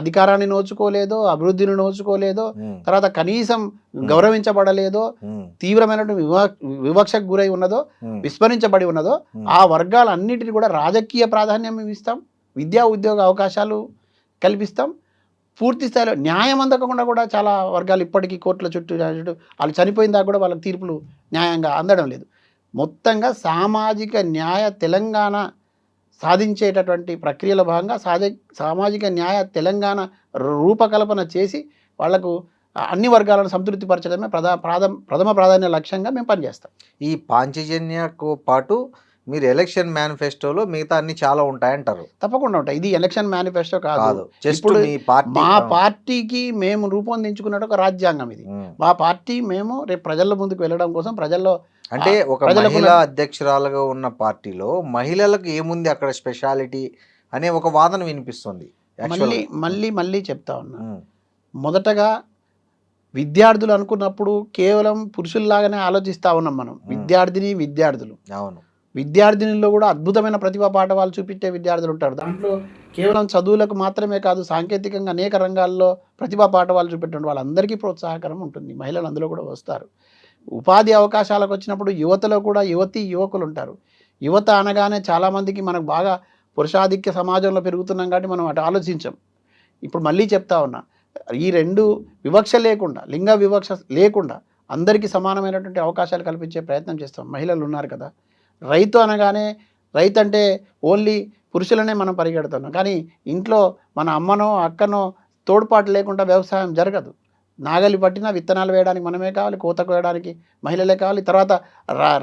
అధికారాన్ని నోచుకోలేదో, అభివృద్ధిని నోచుకోలేదో, తర్వాత కనీసం గౌరవించబడలేదో, తీవ్రమైనటువంటి వివక్షకు గురై ఉన్నదో, విస్మరించబడి ఉన్నదో, ఆ వర్గాలన్నిటిని కూడా రాజకీయ ప్రాధాన్యం ఇస్తాం. విద్యా ఉద్యోగ అవకాశాలు కల్పిస్తాం. పూర్తి స్థాయిలో న్యాయం అందకుండా కూడా చాలా వర్గాలు ఇప్పటికీ కోర్టుల చుట్టూ వాళ్ళు చనిపోయిన దాకా కూడా వాళ్ళకి తీర్పులు న్యాయంగా అందడం లేదు. మొత్తంగా సామాజిక న్యాయ తెలంగాణ సాధించేటటువంటి ప్రక్రియలో భాగంగా సామాజిక న్యాయ తెలంగాణ రూపకల్పన చేసి వాళ్లకు అన్ని వర్గాలను సంతృప్తిపరచడమే ప్రథమ ప్రాధాన్య లక్ష్యంగా మేము పనిచేస్తాం. ఈ పాంచజన్యకు పాటు మీరు ఎలక్షన్ మేనిఫెస్టోలో మిగతా అన్ని చాలా ఉంటాయంటారు? తప్పకుండా ఉంటాయి. ఇది ఎలక్షన్ మేనిఫెస్టో కాదు. ఇప్పుడు మా పార్టీకి మేము రూపొందించుకున్నట్టు ఒక రాజ్యాంగం ఇది. మా పార్టీ మేము రేపు ప్రజల ముందుకు వెళ్ళడం కోసం, ప్రజల్లో అంటే ఒక మహిళా అధ్యక్షురాలుగా ఉన్న పార్టీలో మహిళలకు ఏముంది అక్కడ స్పెషాలిటీ అనే ఒక వాదన వినిపిస్తుంది. మళ్ళీ చెప్తా ఉన్నా, మొదటగా విద్యార్థులు అనుకున్నప్పుడు కేవలం పురుషుల్లాగానే ఆలోచిస్తా ఉన్నాం మనం. విద్యార్థులు అవును, విద్యార్థినుల్లో కూడా అద్భుతమైన ప్రతిభా పాఠవాలు చూపించే విద్యార్థులు ఉంటారు. దాంట్లో కేవలం చదువులకు మాత్రమే కాదు, సాంకేతికంగా అనేక రంగాల్లో ప్రతిభా పాఠవాలు చూపెట్టిన వాళ్ళందరికీ ప్రోత్సాహకరం ఉంటుంది. మహిళలు అందులో కూడా వస్తారు. ఉపాధి అవకాశాలకు వచ్చినప్పుడు యువతలో కూడా యువకులు ఉంటారు. యువత అనగానే చాలామందికి మనకు బాగా పురుషాధిక్య సమాజంలో పెరుగుతున్నాం కాబట్టి మనం అటు ఆలోచించాం. ఇప్పుడు మళ్ళీ చెప్తా ఉన్నా, ఈ 2 వివక్ష లేకుండా, లింగ వివక్ష లేకుండా అందరికీ సమానమైనటువంటి అవకాశాలు కల్పించే ప్రయత్నం చేస్తాం. మహిళలు ఉన్నారు కదా. రైతు అనగానే రైతు అంటే ఓన్లీ పురుషులనే మనం పరిగెడుతున్నాం. కానీ ఇంట్లో మన అమ్మనో అక్కనో తోడ్పాటు లేకుండా వ్యవసాయం జరగదు. నాగలి పట్టినా విత్తనాలు వేయడానికి మనమే కావాలి, కోతకు వేయడానికి మహిళలే కావాలి. తర్వాత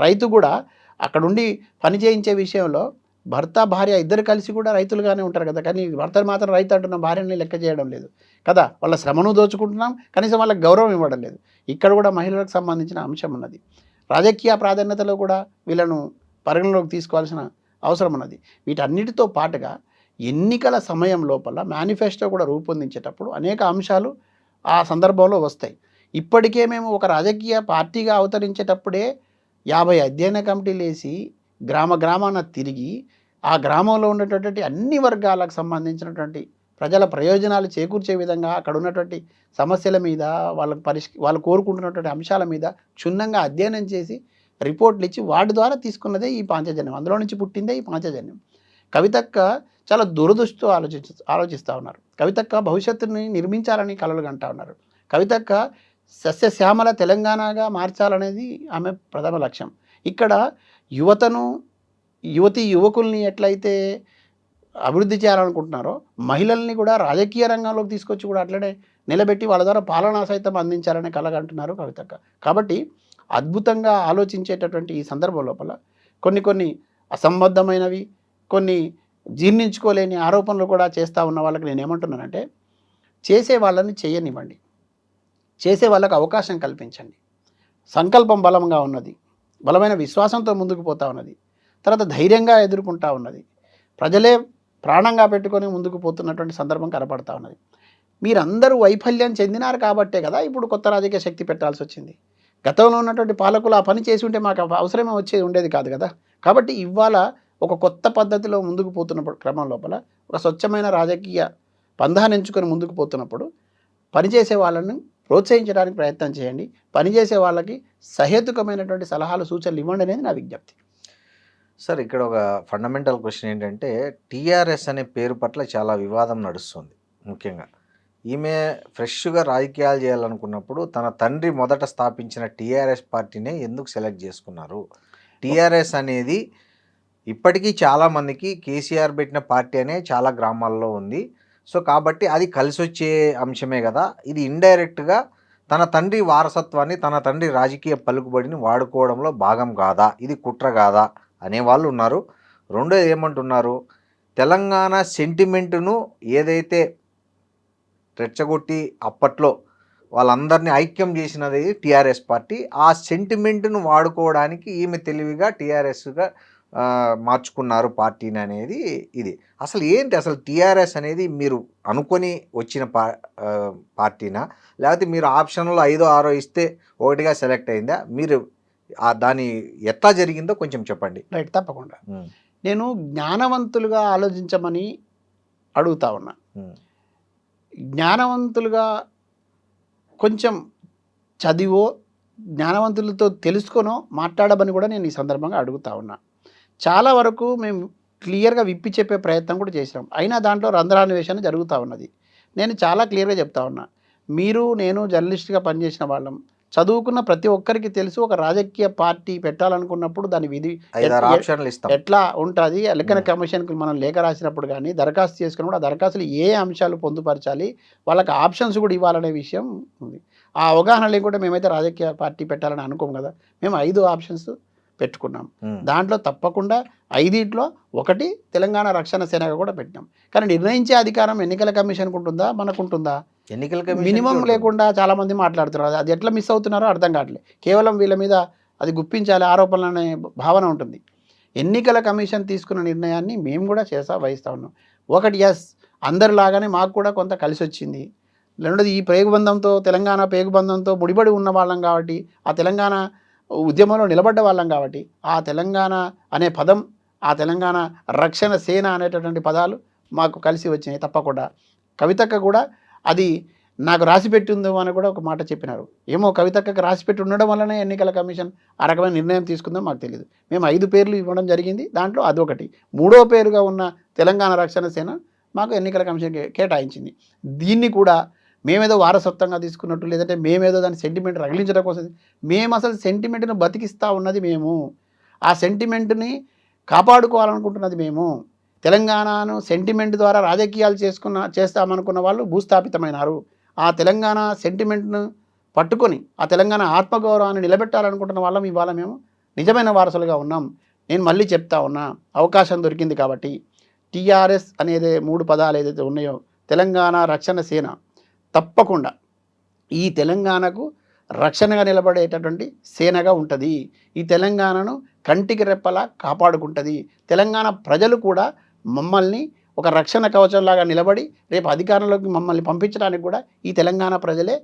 రైతు కూడా అక్కడుండి పని చేయించే విషయంలో భర్త భార్య ఇద్దరు కలిసి కూడా రైతులుగానే ఉంటారు కదా. కానీ భర్తను మాత్రం రైతు అంటున్న భార్యని లెక్క చేయడం లేదు కదా. వాళ్ళ శ్రమను దోచుకుంటున్నాం, కనీసం వాళ్ళకి గౌరవం ఇవ్వడం లేదు. ఇక్కడ కూడా మహిళలకు సంబంధించిన అంశం ఉన్నది. రాజకీయ ప్రాధాన్యతలో కూడా వీళ్ళను పరిగణలోకి తీసుకోవాల్సిన అవసరం ఉన్నది. వీటన్నిటితో పాటుగా ఎన్నికల సమయం లోపల మేనిఫెస్టో కూడా రూపొందించేటప్పుడు అనేక అంశాలు ఆ సందర్భంలో వస్తాయి. ఇప్పటికే మేము ఒక రాజకీయ పార్టీగా అవతరించేటప్పుడే 50 అధ్యయన కమిటీలు వేసి గ్రామాన తిరిగి ఆ గ్రామంలో ఉన్నటువంటి అన్ని వర్గాలకు సంబంధించినటువంటి ప్రజల ప్రయోజనాలు చేకూర్చే విధంగా అక్కడ ఉన్నటువంటి సమస్యల మీద వాళ్ళు కోరుకుంటున్నటువంటి అంశాల మీద క్షుణ్ణంగా అధ్యయనం చేసి రిపోర్ట్లు ఇచ్చి వాటి ద్వారా తీసుకున్నదే ఈ పాంచజన్యం. అందులో నుంచి పుట్టిందే ఈ పాంచజన్యం. కవితక్క చాలా దురదృష్టితో ఆలోచిస్తూ ఉన్నారు. కవితక్క భవిష్యత్తుని నిర్మించాలని కలలు కంటా ఉన్నారు. కవితక్క సస్యశ్యామల తెలంగాణగా మార్చాలనేది ఆమె ప్రథమ లక్ష్యం. ఇక్కడ యువకుల్ని ఎట్లయితే అభివృద్ధి చేయాలనుకుంటున్నారో మహిళల్ని కూడా రాజకీయ రంగంలోకి తీసుకొచ్చి కూడా అట్లనే నిలబెట్టి వాళ్ళ ద్వారా పాలనా సైతం అందించాలనే కలగంటున్నారు కవితక్క. కాబట్టి అద్భుతంగా ఆలోచించేటటువంటి ఈ సందర్భం లోపల కొన్ని అసంబద్ధమైనవి, కొన్ని జీర్ణించుకోలేని ఆరోపణలు కూడా చేస్తూ ఉన్న వాళ్ళకి నేను ఏమంటున్నానంటే, చేసే వాళ్ళని చేయనివ్వండి, చేసే వాళ్ళకు అవకాశం కల్పించండి. సంకల్పం బలంగా ఉన్నది, బలమైన విశ్వాసంతో ముందుకు పోతూ ఉన్నది, తర్వాత ధైర్యంగా ఎదుర్కొంటూ ఉన్నది, ప్రజలే ప్రాణంగా పెట్టుకొని ముందుకు పోతున్నటువంటి సందర్భం కనపడతా ఉన్నది. మీరందరూ వైఫల్యం చెందినారు కాబట్టే కదా ఇప్పుడు కొత్త రాజకీయ శక్తి పెట్టాల్సి వచ్చింది. గతంలో ఉన్నటువంటి పాలకులు ఆ పని చేసి ఉంటే మాకు అవసరమే ఉండేది కాదు కదా. కాబట్టి ఇవాళ ఒక కొత్త పద్ధతిలో ముందుకు పోతున్నప్పుడు క్రమం లోపల ఒక స్వచ్ఛమైన రాజకీయ పందాన్ని ఎంచుకొని ముందుకు పోతున్నప్పుడు పనిచేసే వాళ్ళని ప్రోత్సహించడానికి ప్రయత్నం చేయండి. పనిచేసే వాళ్ళకి సహేతుకమైనటువంటి సలహాలు సూచనలు ఇవ్వండి అనేది నా విజ్ఞప్తి. సార్, ఇక్కడ ఒక ఫండమెంటల్ క్వశ్చన్ ఏంటంటే, టీఆర్ఎస్ అనే పేరు పట్ల చాలా వివాదం నడుస్తుంది. ముఖ్యంగా ఈమె ఫ్రెష్గా రాజకీయాలు చేయాలనుకున్నప్పుడు తన తండ్రి మొదట స్థాపించిన టీఆర్ఎస్ పార్టీనే ఎందుకు సెలెక్ట్ చేసుకున్నారు? టీఆర్ఎస్ అనేది ఇప్పటికీ చాలామందికి కేసీఆర్ పెట్టిన పార్టీ అనే చాలా గ్రామాల్లో ఉంది. సో కాబట్టి అది కలిసి వచ్చే అంశమే కదా. ఇది ఇండైరెక్ట్గా తన తండ్రి వారసత్వాన్ని, తన తండ్రి రాజకీయ పలుకుబడిని వాడుకోవడంలో భాగం కాదా, ఇది కుట్ర కాదా అనేవాళ్ళు ఉన్నారు. రెండోది ఏమంటున్నారు, తెలంగాణ సెంటిమెంటును ఏదైతే రెచ్చగొట్టి అప్పట్లో వాళ్ళందరినీ ఐక్యం చేసినది టీఆర్ఎస్ పార్టీ, ఆ సెంటిమెంట్ను వాడుకోవడానికి ఈమె తెలివిగా టీఆర్ఎస్గా మార్చుకున్నారు పార్టీని అనేది ఇది. అసలు ఏంటి, అసలు టీఆర్ఎస్ అనేది మీరు అనుకొని వచ్చిన పార్టీనా, లేకపోతే మీరు ఆప్షన్లో 5, 6 ఇస్తే ఒకటిగా సెలెక్ట్ అయిందా? మీరు దాని ఎట్లా జరిగిందో కొంచెం చెప్పండి. రైట్, తప్పకుండా. నేను జ్ఞానవంతులుగా ఆలోచించమని అడుగుతా ఉన్నా. జ్ఞానవంతులుగా కొంచెం చదివో జ్ఞానవంతులతో తెలుసుకొనో మాట్లాడమని కూడా నేను ఈ సందర్భంగా అడుగుతా ఉన్నా. చాలా వరకు మేము క్లియర్గా విప్పి చెప్పే ప్రయత్నం కూడా చేసినాం. అయినా దాంట్లో రంధ్రాన్వేషణ జరుగుతూ ఉన్నది. నేను చాలా క్లియర్గా చెప్తా ఉన్నా, మీరు నేను జర్నలిస్ట్గా పనిచేసిన వాళ్ళం, చదువుకున్న ప్రతి ఒక్కరికి తెలుసు ఒక రాజకీయ పార్టీ పెట్టాలనుకున్నప్పుడు దాని విధి ఎట్లా ఉంటుంది. ఎన్నికల కమిషన్కి మనం లేఖ రాసినప్పుడు కానీ దరఖాస్తు చేసుకున్నప్పుడు ఆ దరఖాస్తులు ఏ అంశాలు పొందుపరచాలి, వాళ్ళకి ఆప్షన్స్ కూడా ఇవ్వాలనే విషయం ఉంది. ఆ అవగాహన లేకుండా మేమైతే రాజకీయ పార్టీ పెట్టాలని అనుకోం కదా. మేము 5 ఆప్షన్స్ పెట్టుకున్నాం. దాంట్లో తప్పకుండా 5 ఒకటి తెలంగాణ రక్షణ సేనగా కూడా పెట్టినాం. కానీ నిర్ణయించే అధికారం ఎన్నికల కమిషన్కి ఉంటుందా, మనకుంటుందా? ఎన్నికల కమిషన్ మినిమం లేకుండా చాలామంది మాట్లాడుతున్నారు. అది ఎట్లా మిస్ అవుతున్నారో అర్థం కావట్లేదు. కేవలం వీళ్ళ మీద అది గుప్పించాలి ఆరోపణలు అనే భావన ఉంటుంది. ఎన్నికల కమిషన్ తీసుకున్న నిర్ణయాన్ని మేము కూడా వహిస్తూ ఉన్నాం. ఒకటి, ఎస్, అందరిలాగానే మాకు కూడా కొంత కలిసి వచ్చింది. రెండోది, ఈ పేగుబంధంతో తెలంగాణ పేగుబంధంతో ముడిపడి ఉన్న వాళ్ళం కాబట్టి, ఆ తెలంగాణ ఉద్యమంలో నిలబడ్డ వాళ్ళం కాబట్టి, ఆ తెలంగాణ అనే పదం, ఆ తెలంగాణ రక్షణ సేన అనేటటువంటి పదాలు మాకు కలిసి వచ్చినాయి. తప్పకుండా కవితక్క కూడా అది నాకు రాసిపెట్టి ఉందో అని కూడా ఒక మాట చెప్పినారు. ఏమో కవితక్కకు రాసిపెట్టి ఉండడం వల్లనే ఎన్నికల కమిషన్ ఆ రకమైన నిర్ణయం తీసుకుందో మాకు తెలియదు. మేము 5 పేర్లు ఇవ్వడం జరిగింది. దాంట్లో అదొకటి. మూడో పేరుగా ఉన్న తెలంగాణ రక్షణ సేన మాకు ఎన్నికల కమిషన్ కేటాయించింది. దీన్ని కూడా మేమేదో వారసత్వంగా తీసుకున్నట్టు, లేదంటే మేమేదో దాని సెంటిమెంట్ రగిలించడం కోసం, మేము అసలు సెంటిమెంట్ను బతికిస్తూ ఉన్నది మేము. ఆ సెంటిమెంట్ని కాపాడుకోవాలనుకుంటున్నది మేము. తెలంగాణను సెంటిమెంట్ ద్వారా రాజకీయాలు చేస్తామనుకున్న వాళ్ళు భూస్థాపితమైనారు. ఆ తెలంగాణ సెంటిమెంట్ను పట్టుకొని ఆ తెలంగాణ ఆత్మగౌరవాన్ని నిలబెట్టాలనుకుంటున్న వాళ్ళం ఇవాళ మేము నిజమైన వారసులుగా ఉన్నాం. నేను మళ్ళీ చెప్తా ఉన్నా, అవకాశం దొరికింది కాబట్టి టీఆర్ఎస్ అనేది 3 పదాలు ఏదైతే ఉన్నాయో, తెలంగాణ రక్షణ సేన తప్పకుండా ఈ తెలంగాణకు రక్షణగా నిలబడేటటువంటి సేనగా ఉంటుంది. ఈ తెలంగాణను కంటికి రెప్పలా కాపాడుకుంటుంది. తెలంగాణ ప్రజలు కూడా మమ్మల్ని ఒక రక్షణ కవచంలాగా నిలబడి రేపు అధికారంలోకి మమ్మల్ని పంపించడానికి కూడా ఈ తెలంగాణ ప్రజలే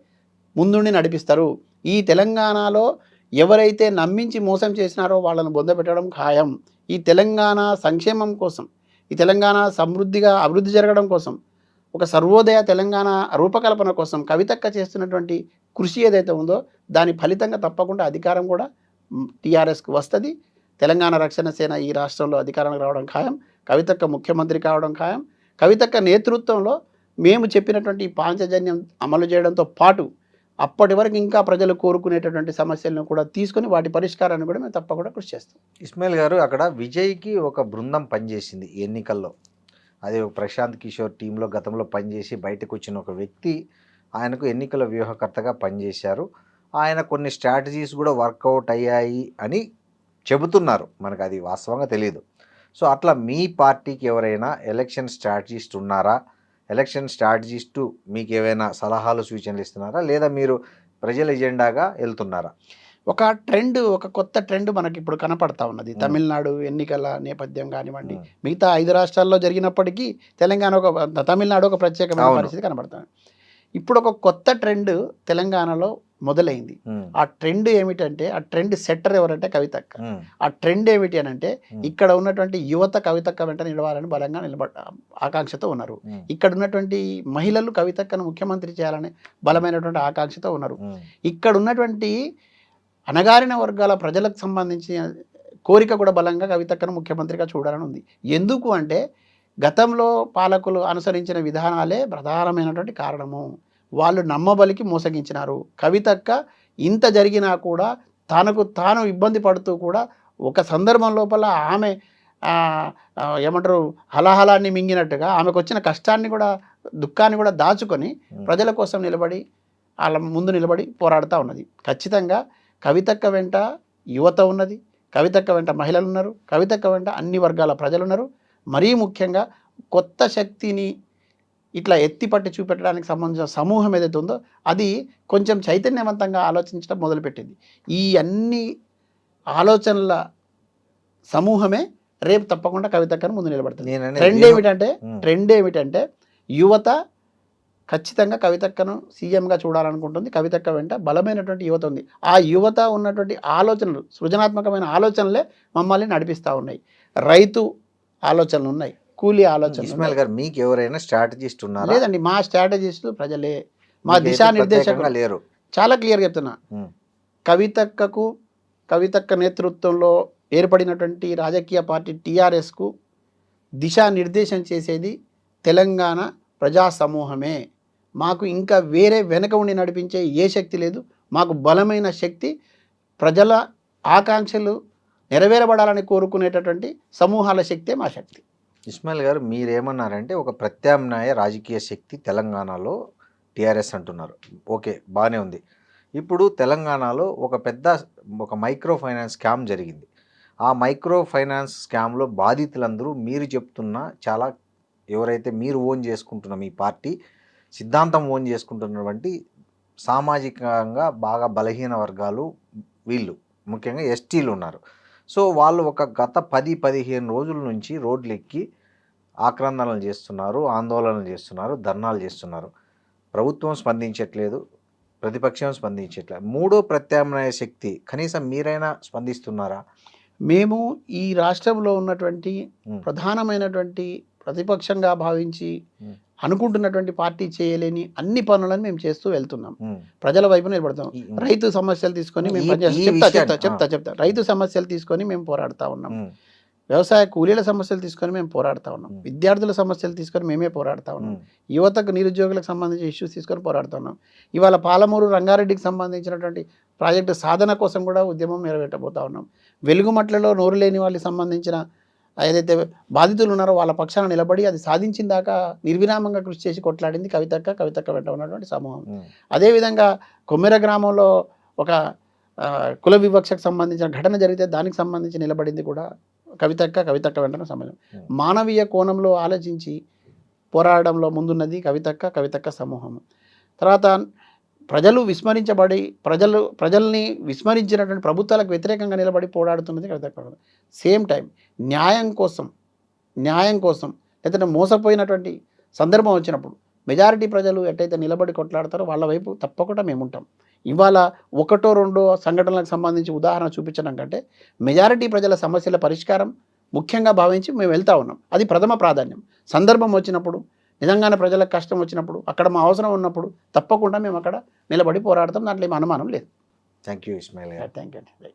ముందుండి నడిపిస్తారు. ఈ తెలంగాణలో ఎవరైతే నమ్మించి మోసం చేసినారో వాళ్ళను బొందపెట్టడం ఖాయం. ఈ తెలంగాణ సంక్షేమం కోసం, ఈ తెలంగాణ సమృద్ధిగా అభివృద్ధి జరగడం కోసం, ఒక సర్వోదయ తెలంగాణ రూపకల్పన కోసం కవితక్క చేస్తున్నటువంటి కృషి ఏదైతే ఉందో దాని ఫలితంగా తప్పకుండా అధికారం కూడా టీఆర్ఎస్కి వస్తుంది. తెలంగాణ రక్షణ సేన ఈ రాష్ట్రంలో అధికారానికి రావడం ఖాయం. కవితక్క ముఖ్యమంత్రి కావడం ఖాయం. కవితక్క నేతృత్వంలో మేము చెప్పినటువంటి పాంచజన్యం అమలు చేయడంతో పాటు అప్పటి వరకు ఇంకా ప్రజలు కోరుకునేటటువంటి సమస్యలను కూడా తీసుకొని వాటి పరిష్కారాన్ని కూడా మేము తప్పకుండా కృషి చేస్తాం. ఇస్మాయిల్ గారు, అక్కడ విజయ్కి ఒక బృందం పనిచేసింది ఎన్నికల్లో. అది ఒక ప్రశాంత్ కిషోర్ టీంలో గతంలో పనిచేసి బయటకు వచ్చిన ఒక వ్యక్తి ఆయనకు ఎన్నికల వ్యూహకర్తగా పనిచేశారు. ఆయన కొన్ని స్ట్రాటజీస్ కూడా వర్కౌట్ అయ్యాయి అని చెబుతున్నారు. మనకు అది వాస్తవంగా తెలియదు. సో అట్లా మీ పార్టీకి ఎవరైనా ఎలక్షన్ స్ట్రాటజిస్ట్ ఉన్నారా? ఎలక్షన్ స్ట్రాటజిస్టు మీకు ఏవైనా సలహాలు సూచనలు ఇస్తున్నారా, లేదా మీరు ప్రజల ఎజెండాగా వెళ్తున్నారా? ఒక కొత్త ట్రెండ్ మనకి ఇప్పుడు కనపడతా ఉన్నది. తమిళనాడు ఎన్నికల నేపథ్యం కానివ్వండి, మిగతా 5 రాష్ట్రాల్లో జరిగినప్పటికీ తమిళనాడు ఒక ప్రత్యేకమైన పరిస్థితి కనబడుతుంది. ఇప్పుడు ఒక కొత్త ట్రెండ్ తెలంగాణలో మొదలైంది. ఆ ట్రెండ్ ఏమిటంటే, ఆ ట్రెండ్ సెట్టర్ ఎవరంటే కవితక్క. ఆ ట్రెండ్ ఏమిటి అని అంటే, ఇక్కడ ఉన్నటువంటి యువత కవితక్క వెంట నిలవాలని బలంగా ఆకాంక్షతో ఉన్నారు. ఇక్కడ ఉన్నటువంటి మహిళలు కవితక్కను ముఖ్యమంత్రి చేయాలని బలమైనటువంటి ఆకాంక్షతో ఉన్నారు. ఇక్కడ ఉన్నటువంటి అణగారిన వర్గాల ప్రజలకు సంబంధించిన కోరిక కూడా బలంగా కవితక్కను ముఖ్యమంత్రిగా చూడాలని ఉంది. ఎందుకు అంటే, గతంలో పాలకులు అనుసరించిన విధానాలే ప్రధానమైనటువంటి కారణము. వాళ్ళు నమ్మబలికి మోసగించినారు. కవితక్క ఇంత జరిగినా కూడా తనకు తాను ఇబ్బంది పడుతూ కూడా ఒక సందర్భం లోపల ఆమె ఏమంటారు హలాహలాన్ని మింగినట్టుగా ఆమెకు వచ్చిన కష్టాన్ని కూడా దుఃఖాన్ని కూడా దాచుకొని ప్రజల కోసం నిలబడి వాళ్ళ ముందు నిలబడి పోరాడుతూ ఉన్నది. ఖచ్చితంగా కవితక్క వెంట యువత ఉన్నది, కవితక్క వెంట మహిళలు ఉన్నారు, కవితక్క వెంట అన్ని వర్గాల ప్రజలు ఉన్నారు. మరీ ముఖ్యంగా కొత్త శక్తిని ఇట్లా ఎత్తిపట్టి చూపెట్టడానికి సంబంధించిన సమూహం ఏదైతే ఉందో అది కొంచెం చైతన్యవంతంగా ఆలోచించడం మొదలుపెట్టింది. ఈ అన్ని ఆలోచనల సమూహమే రేపు తప్పకుండా కవితక్కను ముందు నిలబడుతుంది. ట్రెండ్ ఏమిటంటే యువత ఖచ్చితంగా కవితక్కను సీఎంగా చూడాలనుకుంటుంది. కవితక్క వెంట బలమైనటువంటి యువత ఉంది. ఆ యువత ఉన్నటువంటి ఆలోచనలు, సృజనాత్మకమైన ఆలోచనలే మమ్మల్ని నడిపిస్తూ ఉన్నాయి. రైతు ఆలోచనలు ఉన్నాయి, కూలీ ఆలోచన. ఇస్మాయిల్ గారు, మీకు ఎవరైనా స్ట్రాటజిస్ట్ ఉన్నారా? లేదండి, మా స్ట్రాటజిస్ట్ ప్రజలే, మా దిశానిర్దేశకులు లేరు. చాలా క్లియర్గా చెప్తున్నా, కవితక్క నేతృత్వంలో ఏర్పడినటువంటి రాజకీయ పార్టీ టీఆర్ఎస్కు దిశానిర్దేశం చేసేది తెలంగాణ ప్రజా సమూహమే. మాకు ఇంకా వేరే వెనక ఉండి నడిపించే ఏ శక్తి లేదు. మాకు బలమైన శక్తి ప్రజల ఆకాంక్షలు నెరవేరబడాలని కోరుకునేటటువంటి సమూహాల శక్తే మా శక్తి. ఇస్మాయిల్ గారు, మీరేమన్నారంటే ఒక ప్రత్యామ్నాయ రాజకీయ శక్తి తెలంగాణలో టీఆర్ఎస్ అంటున్నారు. ఓకే, బాగానే ఉంది. ఇప్పుడు తెలంగాణలో ఒక మైక్రో ఫైనాన్స్ స్కామ్ జరిగింది. ఆ మైక్రో ఫైనాన్స్ స్కామ్లో బాధితులందరూ మీరు చెప్తున్న చాలా ఎవరైతే మీరు ఓన్ చేసుకుంటున్న మీ పార్టీ సిద్ధాంతం ఓన్ చేసుకుంటున్నటువంటి సామాజికంగా బాగా బలహీన వర్గాలు వీళ్ళు, ముఖ్యంగా ఎస్టీలు ఉన్నారు. సో వాళ్ళు ఒక గత 10-15 రోజుల నుంచి రోడ్లు ఎక్కి ఆక్రందనలు చేస్తున్నారు, ఆందోళనలు చేస్తున్నారు, ధర్నాలు చేస్తున్నారు. ప్రభుత్వం స్పందించట్లేదు, ప్రతిపక్షం స్పందించట్లేదు. మూడో ప్రత్యామ్నాయ శక్తి కనీసం మీరైనా స్పందిస్తున్నారా? మేము ఈ రాష్ట్రంలో ఉన్నటువంటి ప్రతిపక్షంగా భావించి అనుకుంటున్నటువంటి పార్టీ చేయలేని అన్ని పనులను మేము చేస్తూ వెళ్తున్నాం. ప్రజల వైపు నిలబడతాం. రైతు సమస్యలు తీసుకొని మేము చెప్తా రైతు సమస్యలు తీసుకొని మేము పోరాడుతూ ఉన్నాం. వ్యవసాయ కూలీల సమస్యలు తీసుకొని మేము పోరాడుతూ ఉన్నాం. విద్యార్థుల సమస్యలు తీసుకొని మేమే పోరాడుతూ ఉన్నాం. యువతకు నిరుద్యోగులకు సంబంధించిన ఇష్యూస్ తీసుకొని పోరాడుతూ ఉన్నాం. ఇవాళ పాలమూరు రంగారెడ్డికి సంబంధించినటువంటి ప్రాజెక్టు సాధన కోసం కూడా ఉద్యమం నెరవేర్చబోతా ఉన్నాం. వెలుగుమట్లలో నోరు లేని వాళ్ళకి సంబంధించిన ఏదైతే బాధితులు ఉన్నారో వాళ్ళ పక్షాన నిలబడి అది సాధించిన దాకా నిర్విరామంగా కృషి చేసి కొట్లాడింది కవితక్క వెంట ఉన్నటువంటి సమూహం. అదేవిధంగా కొమ్మెర గ్రామంలో ఒక కుల వివక్షకు సంబంధించిన ఘటన జరిగితే దానికి సంబంధించి నిలబడింది కూడా కవితక్క వెంటనే సమయం. మానవీయ కోణంలో ఆలోచించి పోరాడడంలో ముందున్నది కవితక్క సమూహం. తర్వాత ప్రజలు విస్మరించబడి ప్రజల్ని విస్మరించినటువంటి ప్రభుత్వాలకు వ్యతిరేకంగా నిలబడి పోరాడుతున్నది కవితక్క. సేమ్ టైం న్యాయం కోసం లేదంటే మోసపోయినటువంటి సందర్భం వచ్చినప్పుడు మెజారిటీ ప్రజలు ఎట్టయితే నిలబడి కొట్లాడతారో వాళ్ళ వైపు తప్పకుండా మేము ఉంటాం. ఇవాళ ఒకటో రెండో సంఘటనలకు సంబంధించి ఉదాహరణ చూపించడం కంటే మెజారిటీ ప్రజల సమస్యల పరిష్కారం ముఖ్యంగా భావించి మేము వెళ్తూ ఉన్నాం. అది ప్రథమ ప్రాధాన్యం. సందర్భం వచ్చినప్పుడు, నిజంగానే ప్రజలకు కష్టం వచ్చినప్పుడు, అక్కడ మా అవసరం ఉన్నప్పుడు తప్పకుండా మేము అక్కడ నిలబడి పోరాడతాం. దాంట్లో ఏం అనుమానం లేదు. థ్యాంక్ యూ ఇస్మాయిల్ గారు. థ్యాంక్ యూ అండి.